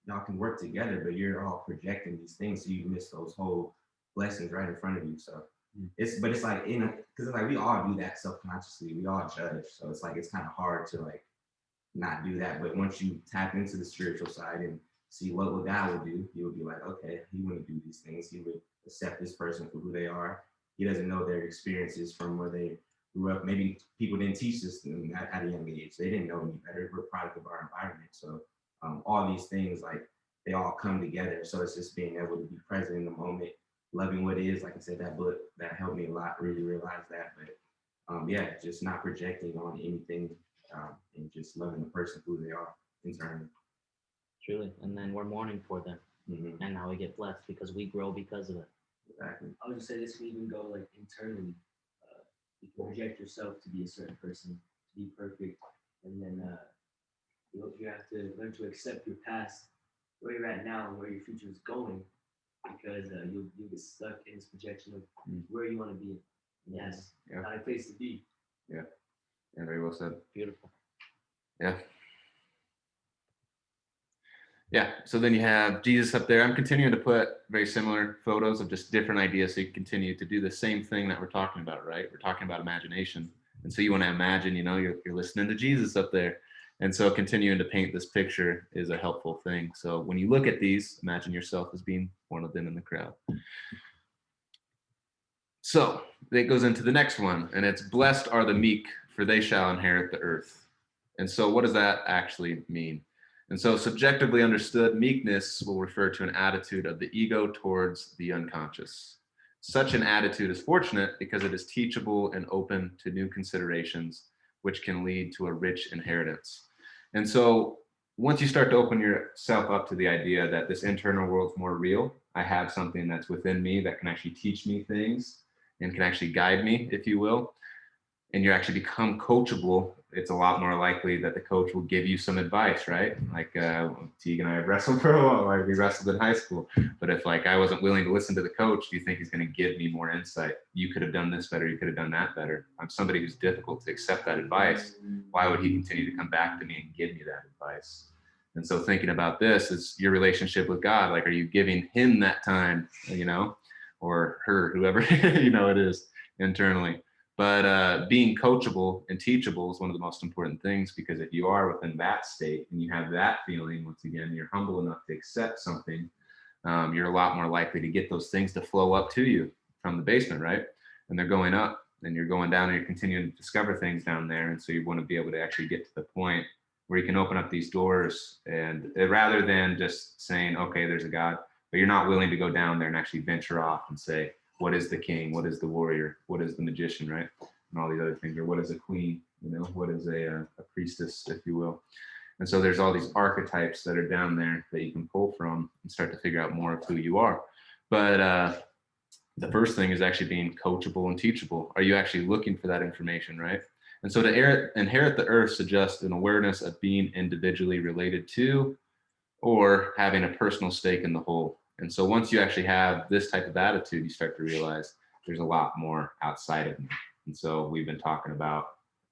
y'all can work together, but you're all projecting these things, so you miss those whole blessings right in front of you. So it's like because it's like we all do that subconsciously, we all judge, so it's like it's kind of hard to like not do that. But once you tap into the spiritual side and see what God would do, he would be like, okay, he wouldn't do these things, he would accept this person for who they are. He doesn't know their experiences from where they grew up. Maybe people didn't teach this at a young age, they didn't know any better, we're a product of our environment. So all these things, like they all come together. So it's just being able to be present in the moment, loving what is. Like I said, that book that helped me a lot, really realize that. But just not projecting on anything, and just loving the person who they are internally. Truly, and then we're mourning for them, and now we get blessed because we grow because of it. Exactly. I would just say this can even go like internally. You can project yourself to be a certain person, to be perfect, and then you have to learn to accept your past, where you're at now, and where your future is going, because you'll get stuck in this projection of where you want to be. Yes, not a place to be. Yeah, very well said. Beautiful. Yeah, so then you have Jesus up there. I'm continuing to put very similar photos of just different ideas, so you continue to do the same thing that we're talking about, right? We're talking about imagination. And so you want to imagine, you're listening to Jesus up there. And so continuing to paint this picture is a helpful thing. So when you look at these, imagine yourself as being one of them in the crowd. So it goes into the next one, and it's blessed are the meek, for they shall inherit the earth. And so what does that actually mean? And so subjectively understood, meekness will refer to an attitude of the ego towards the unconscious. Such an attitude is fortunate because it is teachable and open to new considerations, which can lead to a rich inheritance. And so once you start to open yourself up to the idea that this internal world's more real, I have something that's within me that can actually teach me things and can actually guide me, if you will, and you actually become coachable, it's a lot more likely that the coach will give you some advice, right? Like Teague and I have wrestled for a while, like we wrestled in high school. But if like I wasn't willing to listen to the coach, do you think he's going to give me more insight? You could have done this better. You could have done that better. I'm somebody who's difficult to accept that advice. Why would he continue to come back to me and give me that advice? And so thinking about this is your relationship with God. Like, are you giving him that time, you know, or her, whoever, you know, it is internally. But being coachable and teachable is one of the most important things, because if you are within that state and you have that feeling, once again, you're humble enough to accept something, you're a lot more likely to get those things to flow up to you from the basement, right? And they're going up and you're going down and you're continuing to discover things down there. And so you want to be able to actually get to the point where you can open up these doors, and rather than just saying, okay, there's a God, but you're not willing to go down there and actually venture off and say, what is the king? What is the warrior? What is the magician, right? And all these other things, or what is a queen? You know, what is a priestess, if you will? And so there's all these archetypes that are down there that you can pull from and start to figure out more of who you are. But the first thing is actually being coachable and teachable. Are you actually looking for that information, right? And so to inherit the earth suggests an awareness of being individually related to or having a personal stake in the whole. And so once you actually have this type of attitude, you start to realize there's a lot more outside of me. And so we've been talking about,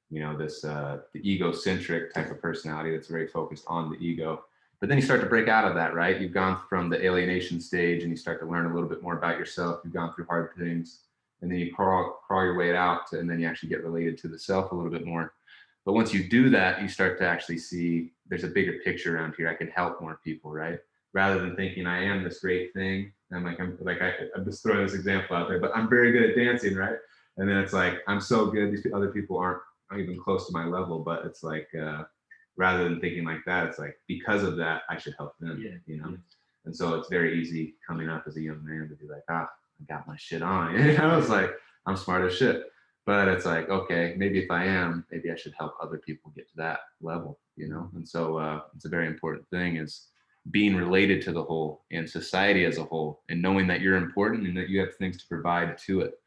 you know, this the egocentric type of personality that's very focused on the ego. But then you start to break out of that, right? You've gone from the alienation stage and you start to learn a little bit more about yourself. You've gone through hard things, and then you crawl your way out and then you actually get related to the self a little bit more. But once you do that, you start to actually see there's a bigger picture around here. I can help more people, right? Rather than thinking I am this great thing. I'm just throwing this example out there, but I'm very good at dancing, right? And then it's like, I'm so good, these other people aren't even close to my level. But it's like, rather than thinking like that, it's like, because of that, I should help them, you know? And so it's very easy coming up as a young man to be like, I got my shit on. You know, it's like, I'm smart as shit. But it's like, okay, maybe if I am, maybe I should help other people get to that level, you know? And so it's a very important thing, is being related to the whole and society as a whole, and knowing that you're important and that you have things to provide to it.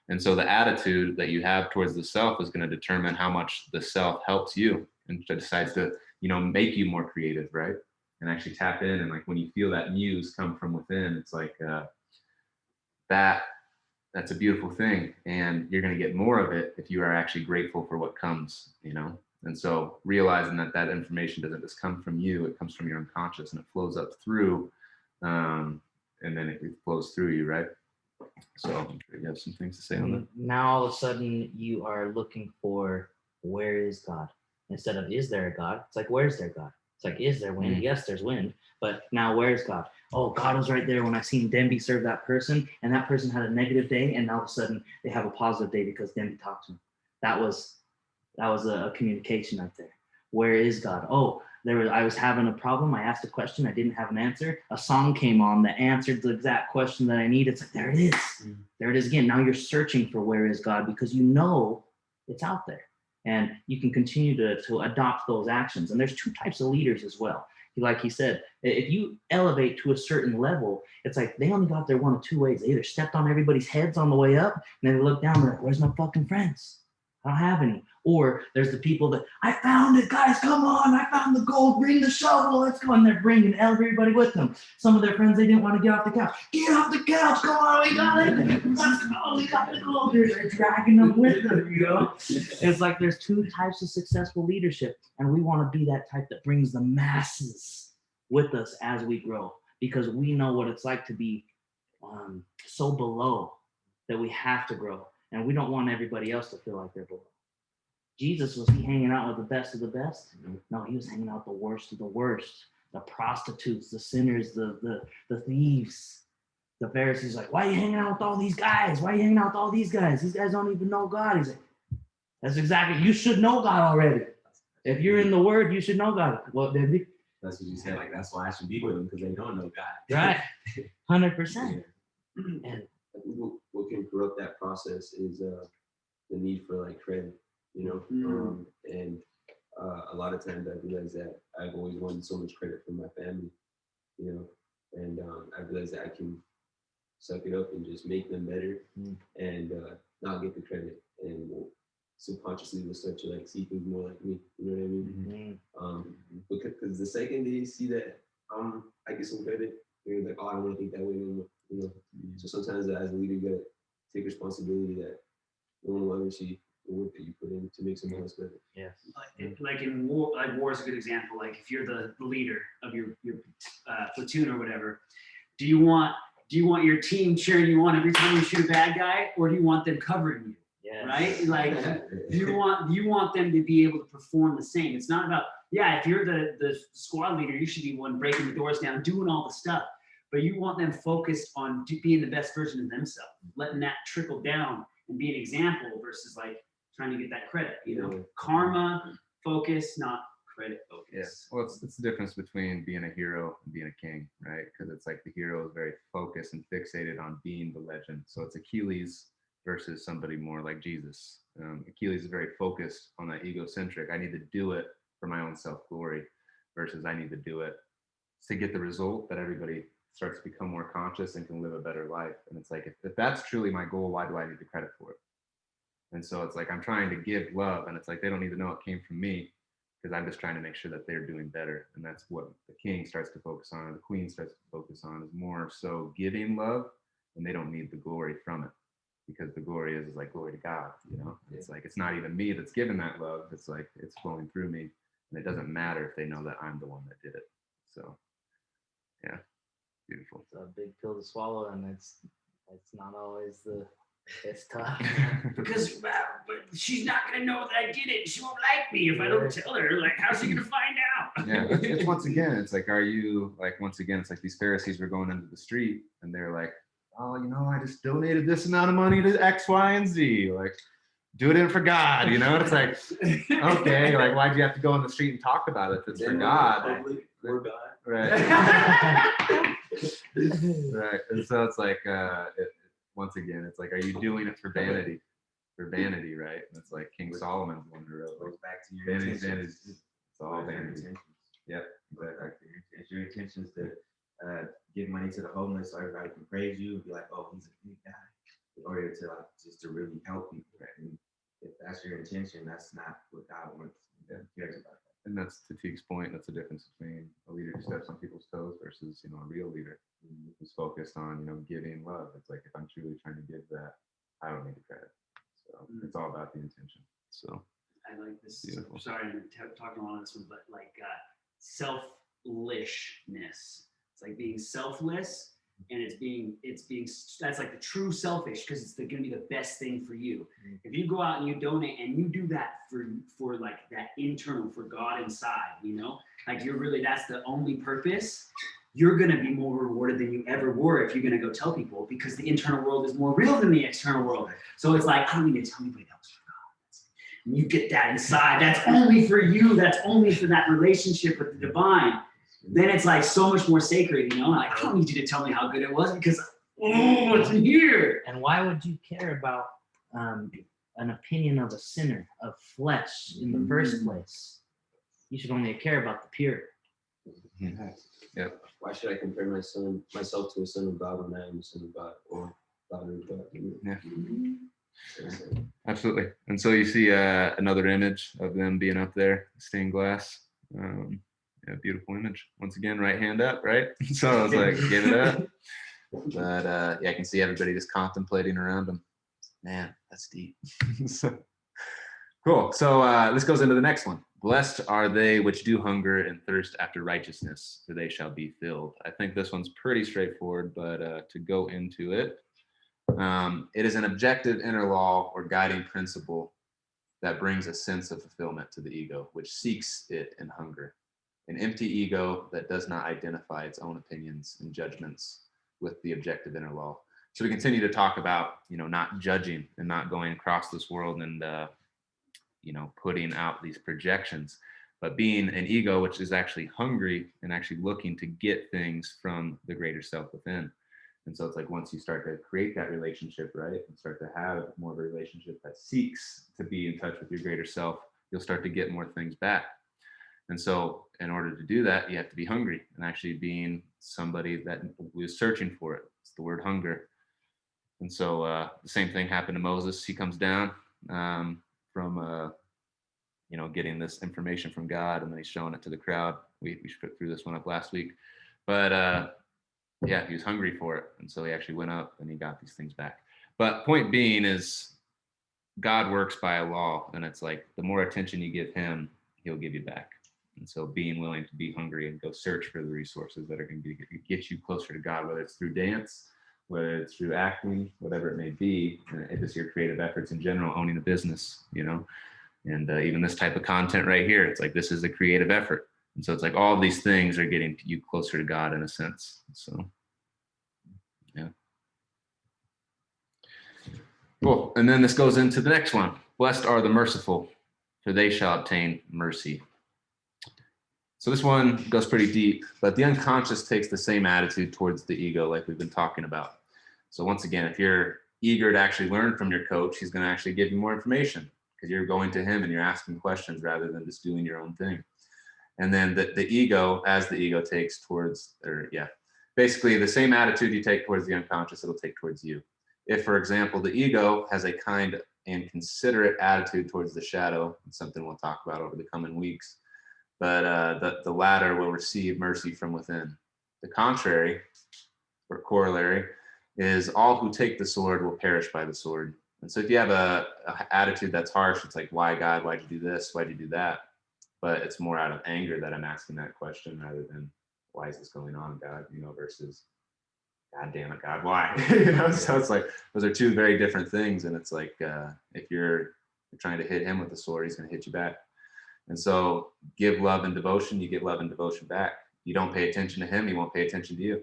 And so the attitude that you have towards the self is going to determine how much the self helps you and decides to, you know, make you more creative, right? And actually tap in. And like when you feel that muse come from within, it's like that's a beautiful thing. And you're going to get more of it if you are actually grateful for what comes, you know? And so realizing that that information doesn't just come from you, it comes from your unconscious and it flows up through, and then it flows through you, right? So I'm sure you have some things to say on that. Now all of a sudden you are looking for, where is God? Instead of, is there a God? It's like, where's their God? It's like, is there wind? Yes, there's wind. But now where's God? Oh, God was right there when I seen Denby serve that person, and that person had a negative day, and all of a sudden they have a positive day because Denby talked to him. That was a communication right there. Where is God? Oh, I was having a problem. I asked a question. I didn't have an answer. A song came on that answered the exact question that I needed. It's like, there it is. There it is again. Now you're searching for where is God, because you know it's out there. And you can continue to adopt those actions. And there's two types of leaders as well. Like he said, if you elevate to a certain level, it's like they only got there one of two ways. They either stepped on everybody's heads on the way up, and then they look down and they're like, where's my fucking friends? I don't have any. Or there's the people that, I found it, guys, come on, I found the gold, bring the shovel, let's go. And they're bringing everybody with them. Some of their friends, they didn't want to get off the couch. Get off the couch, come on, we got it. Let's go, we got the gold. They're dragging them with them, you know? It's like there's two types of successful leadership, and we want to be that type that brings the masses with us as we grow, because we know what it's like to be so below that we have to grow. And we don't want everybody else to feel like they're below. Jesus, was he hanging out with the best of the best? No, he was hanging out the worst of the worst. The prostitutes, the sinners, the thieves. The Pharisees like, why are you hanging out with all these guys? Why are you hanging out with all these guys? These guys don't even know God. He's like, that's exactly, you should know God already. If you're in the Word, you should know God. Well, baby. That's what you said. Like, that's why I should be with them, because they don't know God. Right. 100%. And what can corrupt that process is the need for like credit, you know. And a lot of times I realize that I've always wanted so much credit from my family, you know, and I realized that I can suck it up and just make them better and not get the credit, and subconsciously will start to like see things more like me. You know what I mean? Because the second they see that I get some credit, they're like, oh, I don't want to think that way anymore. You know. So sometimes as a leader, you gotta take responsibility that no one will ever see the work that you put in to make someone else better. Yes. Like in war, like war is a good example. Like if you're the leader of your platoon or whatever, do you want your team cheering you on every time you shoot a bad guy, or do you want them covering you? Yes. Right? Like you want them to be able to perform the same. It's not about, if you're the squad leader, you should be one breaking the doors down, doing all the stuff. But you want them focused on being the best version of themselves, letting that trickle down and be an example versus like trying to get that credit. You know, karma focus, not credit focus. Yes. Well, it's the difference between being a hero and being a king, right? Because it's like the hero is very focused and fixated on being the legend. So it's Achilles versus somebody more like Jesus. Achilles is very focused on that egocentric. I need to do it for my own self-glory versus I need to do it to get the result that everybody starts to become more conscious and can live a better life. And it's like, if that's truly my goal, why do I need the credit for it? And so it's like, I'm trying to give love, and it's like, they don't need to know it came from me, because I'm just trying to make sure that they're doing better. And that's what the king starts to focus on, or the queen starts to focus on, is more so giving love, and they don't need the glory from it, because the glory is like glory to God, you know? It's like, it's not even me that's giving that love. It's like, it's flowing through me, and it doesn't matter if they know that I'm the one that did it. So yeah, beautiful. It's a big pill to swallow, and it's not always it's tough. Because but she's not gonna know that I did it. She won't like me if I don't tell her. Like, how's she gonna find out? Yeah, it's once again, it's like, are you like, once again, it's like these Pharisees were going into the street and they're like, oh, you know, I just donated this amount of money to X, Y, and Z. Like, do it in for God, you know? It's like, okay, like, why'd you have to go on the street and talk about it if it's for God? For God. Right. Right. And so it's like, once again, it's like, are you doing it for vanity? For vanity, right? And it's like King Solomon's one who wrote, Goes back to your vanity, intentions. vanity. It's all vanity. Intentions. Yep, exactly. It's your intentions to give money to the homeless so everybody can praise you and be like, oh, he's a big guy, in order to like just to really help people. And if that's your intention, that's not what God wants. He cares about that. And that's to Teague's point. That's the difference between a leader who steps on people's toes versus, you know, a real leader who's focused on, you know, giving love. It's like, if I'm truly trying to give that, I don't need the credit. So it's all about the intention. So I like this. Beautiful. Sorry, I'm talking a lot on this one, but like selfishness. It's like being selfless, and it's being that's like the true selfish, because it's going to be the best thing for you. If you go out and you donate and you do that for like that internal, for God inside, you know, like you're really, that's the only purpose. You're going to be more rewarded than you ever were if you're going to go tell people, because the internal world is more real than the external world. So it's like, I don't need to tell anybody that was for God. And you get that inside. That's only for you. That's only for that relationship with the divine. Then it's like so much more sacred, you know? Like, I don't need you to tell me how good it was, because, oh, it's in here. And why would you care about an opinion of a sinner, of flesh, in the first place? You should only care about the pure. Yep. Why should I compare myself to a son of God when I am a son of God, or daughter of God? Yeah. Absolutely. And so you see another image of them being up there, stained glass. Yeah, beautiful image. Once again, right hand up, right? So I was like, give it up. But yeah, I can see everybody just contemplating around them. Man, that's deep. So, cool. So this goes into the next one. Blessed are they which do hunger and thirst after righteousness, for they shall be filled. I think this one's pretty straightforward, but to go into it, it is an objective inner law or guiding principle that brings a sense of fulfillment to the ego, which seeks it in hunger. An empty ego that does not identify its own opinions and judgments with the objective inner law. So we continue to talk about, you know, not judging and not going across this world and, you know, putting out these projections, but being an ego which is actually hungry and actually looking to get things from the greater self within. And so it's like, once you start to create that relationship, right, and start to have more of a relationship that seeks to be in touch with your greater self, you'll start to get more things back. And so in order to do that, you have to be hungry, and actually being somebody that was searching for it. It's the word hunger. And so the same thing happened to Moses. He comes down from getting this information from God, and then he's showing it to the crowd. We put through this one up last week, but yeah, he was hungry for it, and so he actually went up and he got these things back. But point being is, God works by a law, and it's like the more attention you give him, he'll give you back. And so being willing to be hungry and go search for the resources that are going to get you closer to God, whether it's through dance, whether it's through acting, whatever it may be, if it's your creative efforts in general, owning a business, and even this type of content right here, it's like this is a creative effort. And so it's like all of these things are getting you closer to God in a sense. So, yeah. Cool. And then this goes into the next one. Blessed are the merciful, for they shall obtain mercy. So this one goes pretty deep, but the unconscious takes the same attitude towards the ego like we've been talking about. So once again, if you're eager to actually learn from your coach, he's going to actually give you more information because you're going to him and you're asking questions rather than just doing your own thing. And then the ego, as the ego takes towards, basically the same attitude you take towards the unconscious, it'll take towards you. If, for example, the ego has a kind and considerate attitude towards the shadow, it's something we'll talk about over the coming weeks, but the latter will receive mercy from within. The contrary, or corollary, is all who take the sword will perish by the sword. And so if you have a attitude that's harsh, it's like, why God, why'd you do this? Why'd you do that? But it's more out of anger that I'm asking that question rather than why is this going on, God, versus God damn it, God, why? So it's like, those are two very different things. And it's like, if you're trying to hit him with the sword, he's going to hit you back. And so give love and devotion, you get love and devotion back. You don't pay attention to him, he won't pay attention to you.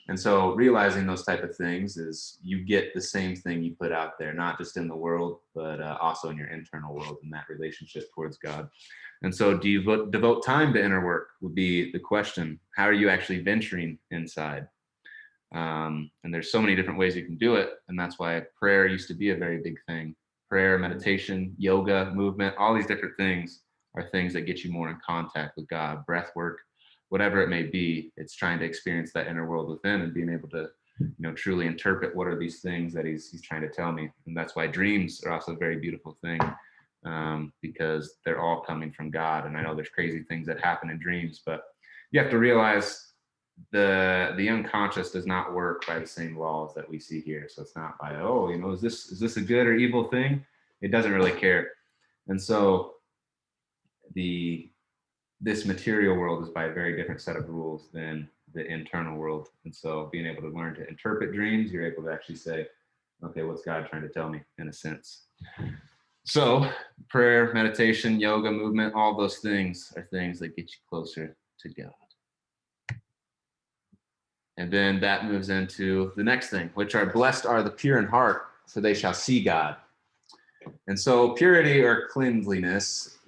And so realizing those type of things is you get the same thing you put out there, not just in the world, but also in your internal world and that relationship towards God. And so do you devote time to inner work would be the question. How are you actually venturing inside? And there's so many different ways you can do it. And that's why prayer used to be a very big thing. Prayer, meditation, yoga, movement, all these different things are things that get you more in contact with God. Breath work, whatever it may be, it's trying to experience that inner world within and being able to, truly interpret what are these things that he's trying to tell me. And that's why dreams are also a very beautiful thing, because they're all coming from God. And I know there's crazy things that happen in dreams, but you have to realize the unconscious does not work by the same laws that we see here. So it's not by, is this a good or evil thing? It doesn't really care. And so this material world is by a very different set of rules than the internal world. And so being able to learn to interpret dreams, you're able to actually say, okay, what's God trying to tell me in a sense? So prayer, meditation, yoga, movement, all those things are things that get you closer to God. And then that moves into the next thing, which are blessed are the pure in heart, for they shall see God. And so purity or cleanliness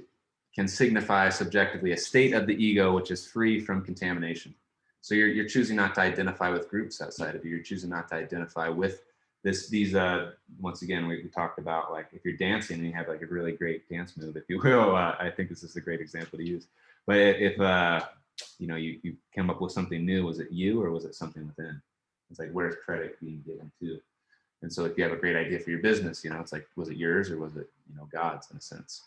can signify subjectively a state of the ego which is free from contamination. So you're choosing not to identify with groups outside of you. You're choosing not to identify with these once again, we talked about, like, if you're dancing and you have like a really great dance move, if you will, I think this is a great example to use. But if you came up with something new, was it you or was it something within? It's like, where's credit being given to? And so if you have a great idea for your business, it's like, was it yours or was it, God's in a sense?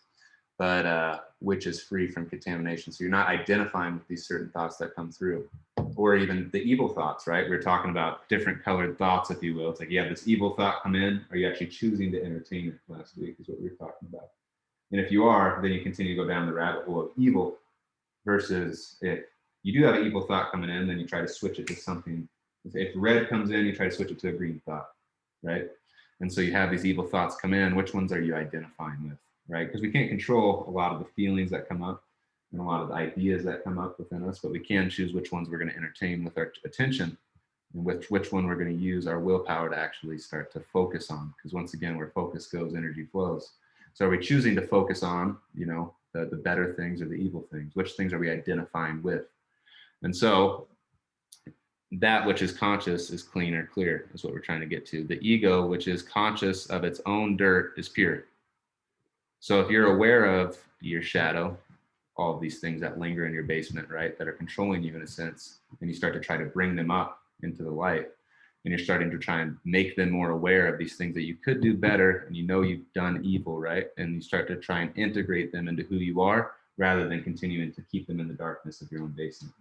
But which is free from contamination. So you're not identifying with these certain thoughts that come through, or even the evil thoughts, right? We're talking about different colored thoughts, if you will. It's like you have this evil thought come in, are you actually choosing to entertain it? Last week is what we were talking about. And if you are, then you continue to go down the rabbit hole of evil, versus if you do have an evil thought coming in, then you try to switch it to something. If red comes in, you try to switch it to a green thought, right? And so you have these evil thoughts come in. Which ones are you identifying with? Right? Because we can't control a lot of the feelings that come up and a lot of the ideas that come up within us, but we can choose which ones we're going to entertain with our attention and which one we're going to use our willpower to actually start to focus on. Because once again, where focus goes, energy flows. So are we choosing to focus on, the better things or the evil things? Which things are we identifying with? And so that which is conscious is clean or clear, is what we're trying to get to. The ego, which is conscious of its own dirt, is pure. So if you're aware of your shadow, all of these things that linger in your basement, right, that are controlling you in a sense, and you start to try to bring them up into the light, and you're starting to try and make them more aware of these things that you could do better, and you know you've done evil, right, and you start to try and integrate them into who you are rather than continuing to keep them in the darkness of your own basement.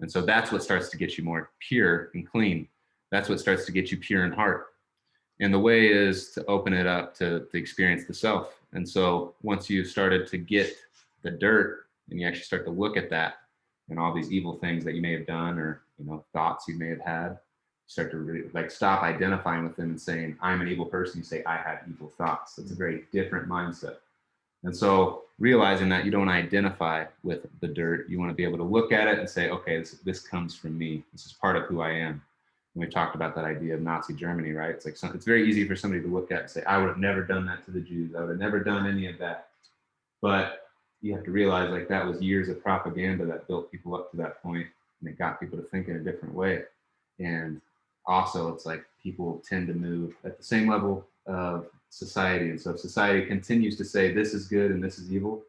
And so that's what starts to get you more pure and clean. That's what starts to get you pure in heart. And the way is to open it up to experience the self. And so once you've started to get the dirt and you actually start to look at that and all these evil things that you may have done, or, you know, thoughts you may have had, start to really like stop identifying with them and saying, I'm an evil person. You say, I have evil thoughts. That's a very different mindset. And so realizing that you don't identify with the dirt, you want to be able to look at it and say, okay, this comes from me. This is part of who I am. And we talked about that idea of Nazi Germany, right? It's like, it's very easy for somebody to look at and say, I would have never done that to the Jews. I would have never done any of that. But you have to realize, like, that was years of propaganda that built people up to that point, and it got people to think in a different way. And also, it's like people tend to move at the same level of society. And so if society continues to say this is good and this is evil,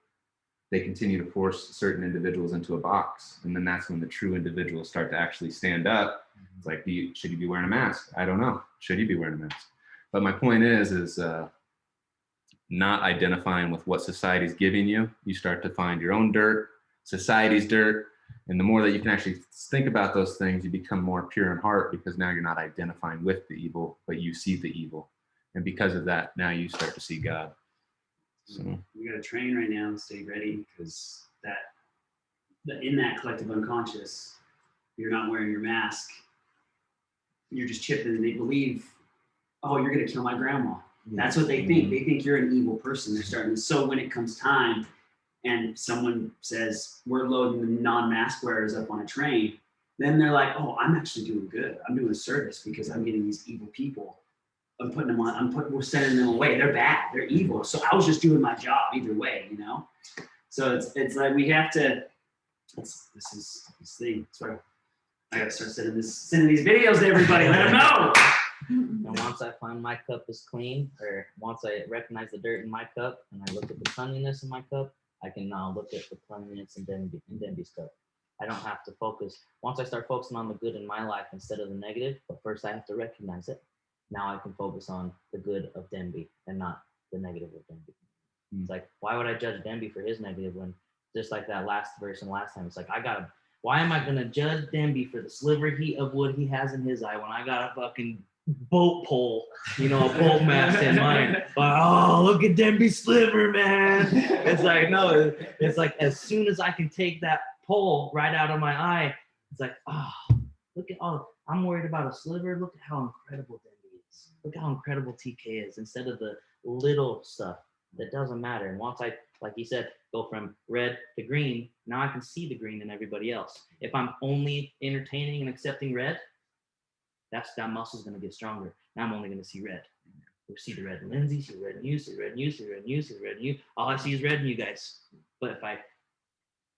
they continue to force certain individuals into a box. And then that's when the true individuals start to actually stand up. It's like, should you be wearing a mask? I don't know. Should you be wearing a mask? But my point is not identifying with what society's giving you. You start to find your own dirt, society's dirt. And the more that you can actually think about those things, you become more pure in heart, because now you're not identifying with the evil, but you see the evil. And because of that, now you start to see God. So we got to train right now and stay ready, because in that collective unconscious, you're not wearing your mask. You're just chipping, and they believe, oh, you're going to kill my grandma. That's what they think. They think you're an evil person. They're starting. So when it comes time and someone says, we're loading the non-mask wearers up on a train, then they're like, oh, I'm actually doing good. I'm doing a service because I'm getting these evil people. I'm putting them on, we're sending them away. They're bad. They're evil. So I was just doing my job either way, you know? So it's like we have to, this thing. That's why I got to start sending these videos to everybody. Let them know. And once I find my cup is clean, or once I recognize the dirt in my cup and I look at the cleanliness in my cup, I can now look at the cleanliness in Denby's cup. I don't have to focus. Once I start focusing on the good in my life instead of the negative, but first I have to recognize it. Now I can focus on the good of Denby and not the negative of Denby. It's like, why would I judge Denby for his negative when, just like that last verse and last time, it's like, why am I going to judge Denby for the sliver of wood he has in his eye when I got a fucking boat pole, a boat mast in mine? But, oh, look at Denby's sliver, man. It's like, no, it's like, as soon as I can take that pole right out of my eye, it's like, oh, look at I'm worried about a sliver. Look at how incredible Denby is. Look how incredible TK is, instead of the little stuff that doesn't matter. And once I, like you said, go from red to green, now I can see the green in everybody else. If I'm only entertaining and accepting red, that muscle's going to get stronger. Now I'm only going to see red. We see the red in Lindsay, see the red in you, see the red in you, see the red in you, see the red in you. All I see is red in you guys. But if I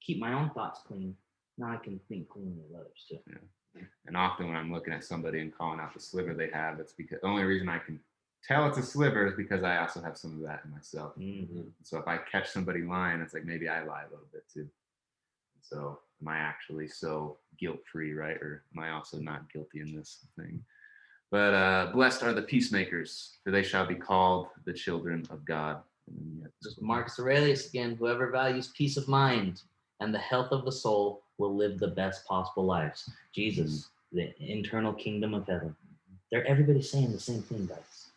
keep my own thoughts clean, now I can think cleanly of others too. Yeah. And often when I'm looking at somebody and calling out the sliver they have, it's because the only reason I can tell it's a sliver is because I also have some of that in myself. Mm-hmm. So if I catch somebody lying, it's like maybe I lie a little bit too. So am I actually so guilt-free, right? Or am I also not guilty in this thing? But blessed are the peacemakers, for they shall be called the children of God. Just Marcus Aurelius again, whoever values peace of mind and the health of the soul will live the best possible lives. Jesus, the internal kingdom of heaven. Everybody's saying the same thing, guys.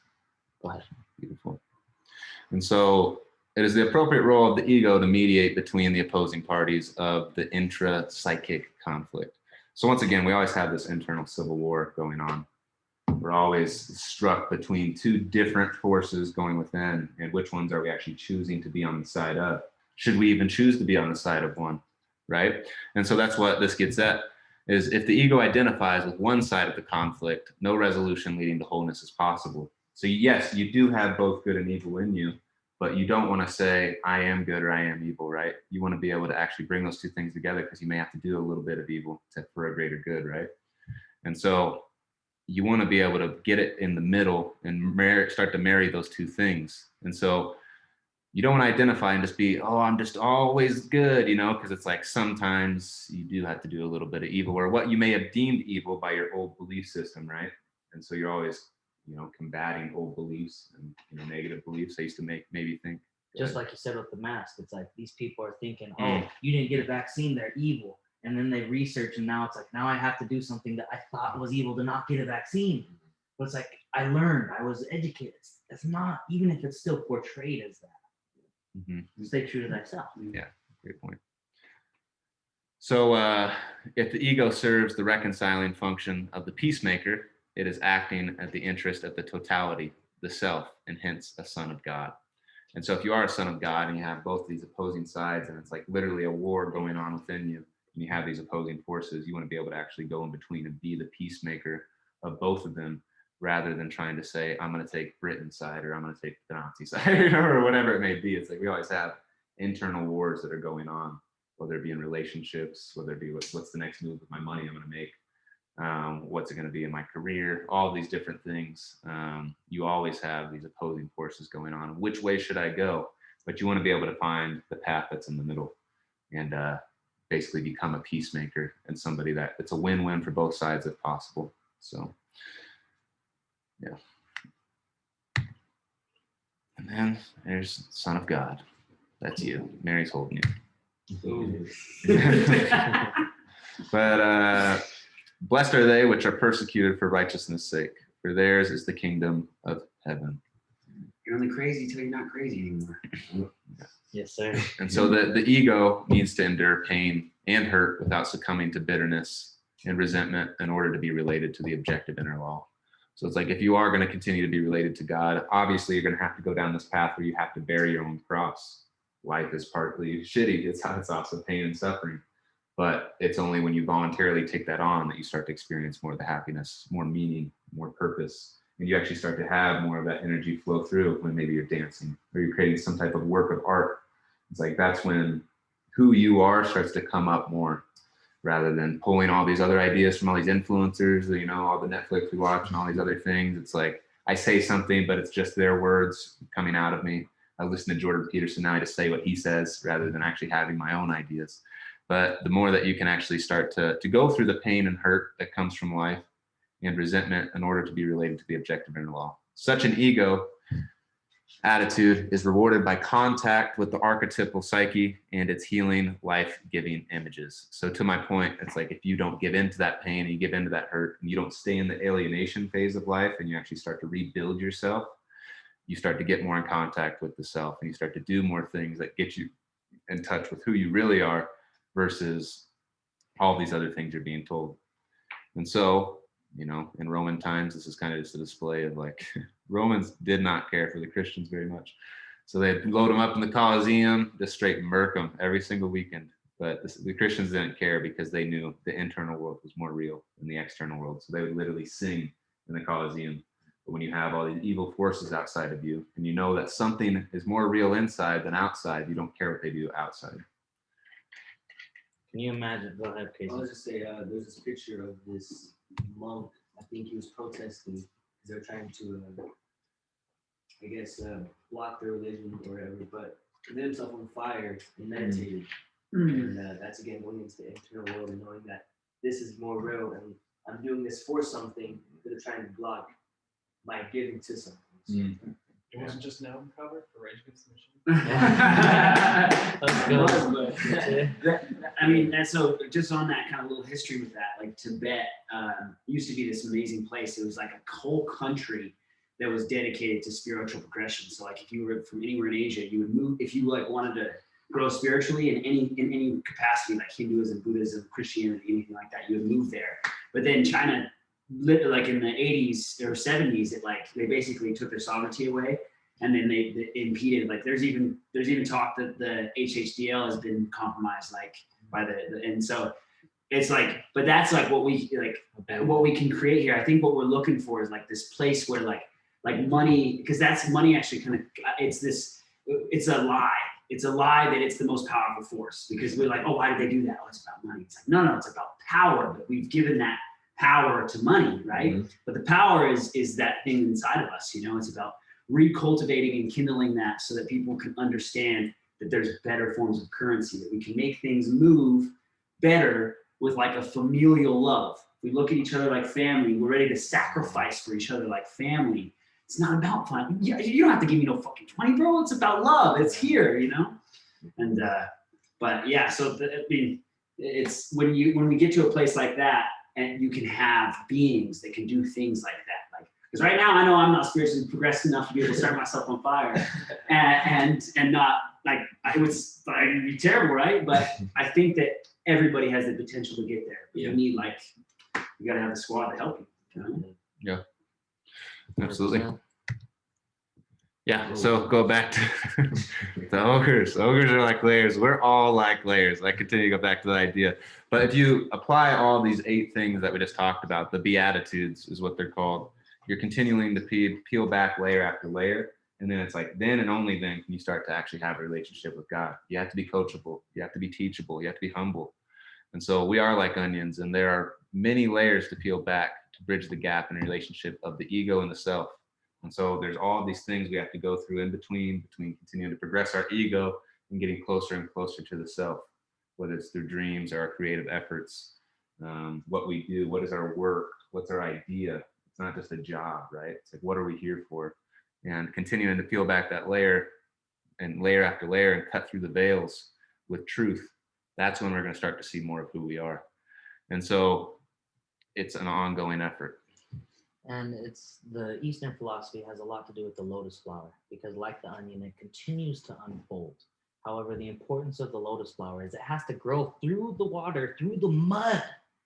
Go ahead. Beautiful. And so it is the appropriate role of the ego to mediate between the opposing parties of the intra-psychic conflict. So once again, we always have this internal civil war going on. We're always struck between two different forces going within, and which ones are we actually choosing to be on the side of? Should we even choose to be on the side of one, right? And so that's what this gets at, is if the ego identifies with one side of the conflict, no resolution leading to wholeness is possible. So yes, you do have both good and evil in you, but you don't want to say, I am good or I am evil, right? You want to be able to actually bring those two things together, because you may have to do a little bit of evil for a greater good, right? And so you want to be able to get it in the middle and start to marry those two things. And so you don't want to identify and just be, oh, I'm just always good, you know, because it's like sometimes you do have to do a little bit of evil, or what you may have deemed evil by your old belief system, right? And so you're always, you know, combating old beliefs and, you know, negative beliefs. I used to maybe think. Just like you said with the mask, it's like these people are thinking, oh, you didn't get a vaccine, they're evil. And then they research, and now it's like, now I have to do something that I thought was evil to not get a vaccine. But it's like, I learned, I was educated. It's not, even if it's still portrayed as that. Stay true to thyself. Yeah, great point. So if the ego serves the reconciling function of the peacemaker, it is acting at the interest of the totality, the self, and hence a son of God. And so if you are a son of God and you have both these opposing sides, and it's like literally a war going on within you, and you have these opposing forces, you want to be able to actually go in between and be the peacemaker of both of them, rather than trying to say, I'm going to take Britain's side, or I'm going to take the Nazi side, or whatever it may be. It's like we always have internal wars that are going on, whether it be in relationships, whether it be what's the next move with my money I'm going to make, what's it going to be in my career, all these different things. You always have these opposing forces going on. Which way should I go? But you want to be able to find the path that's in the middle, and basically become a peacemaker and somebody that it's a win-win for both sides if possible. So, yeah. And then there's Son of God. That's you. Mary's holding you. But blessed are they which are persecuted for righteousness' sake, for theirs is the kingdom of heaven. You're only crazy till you're not crazy anymore. Yes, sir. And so the ego needs to endure pain and hurt without succumbing to bitterness and resentment in order to be related to the objective inner law. So it's like, if you are going to continue to be related to God, obviously you're going to have to go down this path where you have to bear your own cross. Life is partly shitty. It's also pain and suffering. But it's only when you voluntarily take that on that you start to experience more of the happiness, more meaning, more purpose. And you actually start to have more of that energy flow through when maybe you're dancing or you're creating some type of work of art. It's like, that's when who you are starts to come up more, rather than pulling all these other ideas from all these influencers, you know, all the Netflix we watch and all these other things. It's like, I say something, but it's just their words coming out of me. I listen to Jordan Peterson now, I just say what he says rather than actually having my own ideas. But the more that you can actually start to go through the pain and hurt that comes from life and resentment in order to be related to the objective inner law. Such an ego attitude is rewarded by contact with the archetypal psyche and its healing, life-giving images. So to my point, it's like, if you don't give into that pain and you give into that hurt and you don't stay in the alienation phase of life and you actually start to rebuild yourself, you start to get more in contact with the self, and you start to do more things that get you in touch with who you really are versus all these other things you're being told. And so, you know, in Roman times, this is kind of just a display of like, Romans did not care for the Christians very much. So they'd load them up in the Colosseum, just straight murk them every single weekend. But the Christians didn't care because they knew the internal world was more real than the external world. So they would literally sing in the Colosseum. But when you have all these evil forces outside of you, and you know that something is more real inside than outside, you don't care what they do outside. Can you imagine? Go ahead, Casey. I'll just say there's this picture of this monk. I think he was protesting because they're trying to, I guess, block their religion or whatever, but he lit himself on fire and meditated. And that's again going into the internal world and knowing that this is more real and I'm doing this for something that they're trying to block by giving to something. So, It wasn't just an album cover for Rage Against the Machine. I mean, that's so just on that kind of little history with that, like Tibet used to be this amazing place. It was like a whole country that was dedicated to spiritual progression. So like if you were from anywhere in Asia, you would move, if you like wanted to grow spiritually in any capacity, like Hinduism, Buddhism, Christianity, anything like that, you would move there. But then China, like in the 80s or 70s, it like they basically took their sovereignty away, and then they impeded. Like there's even talk that the HHDL has been compromised, like by the and so it's like, but that's like what we can create here. I think what we're looking for is like this place where like money, because that's money actually kind of it's a lie. It's a lie that it's the most powerful force, because we're like, oh, why did they do that? Oh, it's about money. It's like, no, it's about power. But we've given that power to money, right? But the power is that thing inside of us, you know. It's about recultivating and kindling that so that people can understand that there's better forms of currency, that we can make things move better with like a familial love. We look at each other like family. We're ready to sacrifice for each other like family. It's not about fun. You don't have to give me no fucking 20, bro. It's about love. It's here, you know? And, but yeah, so I mean, it's when we get to a place like that and you can have beings that can do things like that. Like, because right now I know I'm not spiritually progressed enough to be able to start myself on fire and not like, it would be terrible, right? But I think that everybody has the potential to get there. But you need like, you gotta have a squad to help you. You know? Yeah, absolutely. Yeah, so go back to the ogres. Ogres are like layers. We're all like layers. I continue to go back to that idea. But if you apply all these 8 things that we just talked about, the Beatitudes is what they're called. You're continuing to peel back layer after layer. And then it's like, then and only then can you start to actually have a relationship with God. You have to be coachable. You have to be teachable. You have to be humble. And so we are like onions, and there are many layers to peel back to bridge the gap in a relationship of the ego and the self. And so there's all these things we have to go through in between continuing to progress our ego and getting closer and closer to the self, whether it's through dreams or our creative efforts, what we do, what is our work, what's our idea. It's not just a job, right? It's like, what are we here for? And continuing to peel back that layer and layer after layer and cut through the veils with truth. That's when we're going to start to see more of who we are. And so it's an ongoing effort. And it's the Eastern philosophy has a lot to do with the lotus flower, because like the onion, it continues to unfold. However, the importance of the lotus flower is it has to grow through the water, through the mud,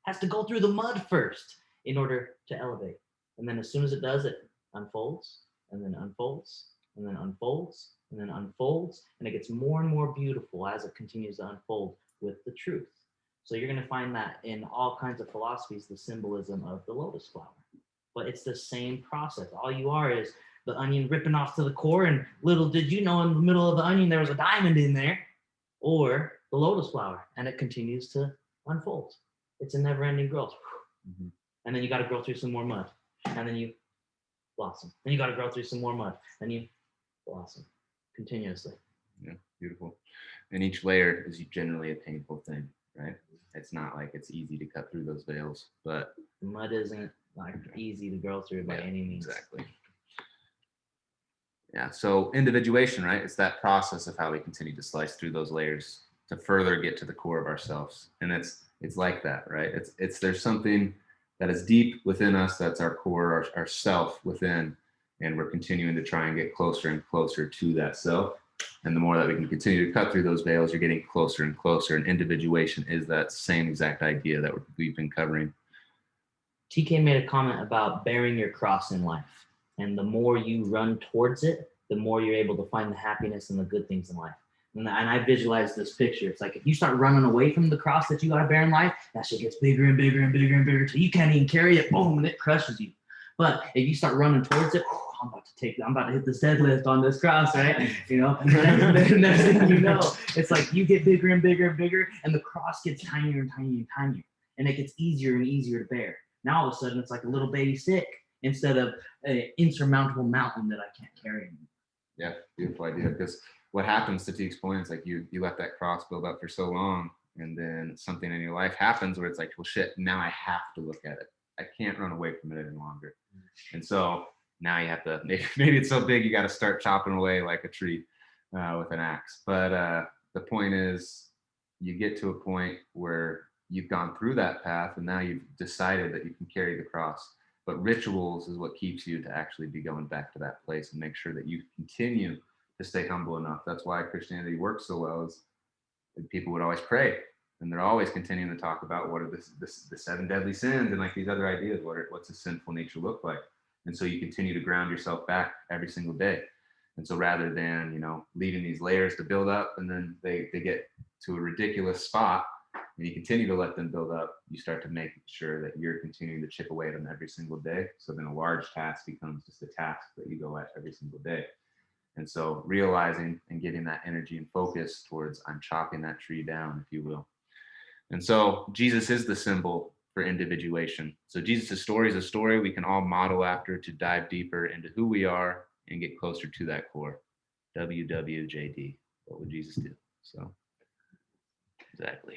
has to go through the mud first in order to elevate. And then as soon as it does, it unfolds and then unfolds and then unfolds and then unfolds. And it gets more and more beautiful as it continues to unfold with the truth. So you're going to find that in all kinds of philosophies, the symbolism of the lotus flower. But it's the same process. All you are is the onion ripping off to the core, and little did you know in the middle of the onion there was a diamond in there, or the lotus flower, and it continues to unfold. It's a never-ending growth. Mm-hmm. And then you got to grow through some more mud, and then you blossom. Then you got to grow through some more mud, and you blossom continuously. Yeah, beautiful. And each layer is generally a painful thing, right? It's not like it's easy to cut through those veils, but mud isn't like easy to grow through by any means. Exactly. Yeah, so individuation, right? It's that process of how we continue to slice through those layers to further get to the core of ourselves. And it's like that, right? It's there's something that is deep within us, that's our core, our self within, and we're continuing to try and get closer and closer to that self. And the more that we can continue to cut through those veils, you're getting closer and closer. And individuation is that same exact idea that we've been covering. TK made a comment about bearing your cross in life. And the more you run towards it, the more you're able to find the happiness and the good things in life. And I visualize this picture. It's like if you start running away from the cross that you got to bear in life, that shit gets bigger and bigger and bigger and bigger till you can't even carry it, boom, and it crushes you. But if you start running towards it, I'm about to hit this deadlift on this cross, right? You know, next thing you know, it's like you get bigger and bigger and bigger, and the cross gets tinier and tinier and tinier, and it gets easier and easier to bear. Now all of a sudden it's like a little baby stick instead of an insurmountable mountain that I can't carry anymore. Yeah, beautiful idea. Because what happens, to Teek's point, is like you let that cross build up for so long, and then something in your life happens where it's like, well, shit, now I have to look at it. I can't run away from it any longer. And so now you have to, maybe it's so big you got to start chopping away like a tree with an axe. But the point is, you get to a point where you've gone through that path, and now you've decided that you can carry the cross. But rituals is what keeps you to actually be going back to that place and make sure that you continue to stay humble enough. That's why Christianity works so well, is people would always pray, and they're always continuing to talk about what are the 7 deadly sins and like these other ideas. What's a sinful nature look like? And so you continue to ground yourself back every single day. And so rather than, leaving these layers to build up, and then they get to a ridiculous spot, and you continue to let them build up, you start to make sure that you're continuing to chip away at them every single day. So then a large task becomes just a task that you go at every single day. And so realizing and getting that energy and focus towards, I'm chopping that tree down, if you will. And so Jesus is the symbol for individuation. So Jesus' story is a story we can all model after to dive deeper into who we are and get closer to that core. WWJD. What would Jesus do? So, exactly.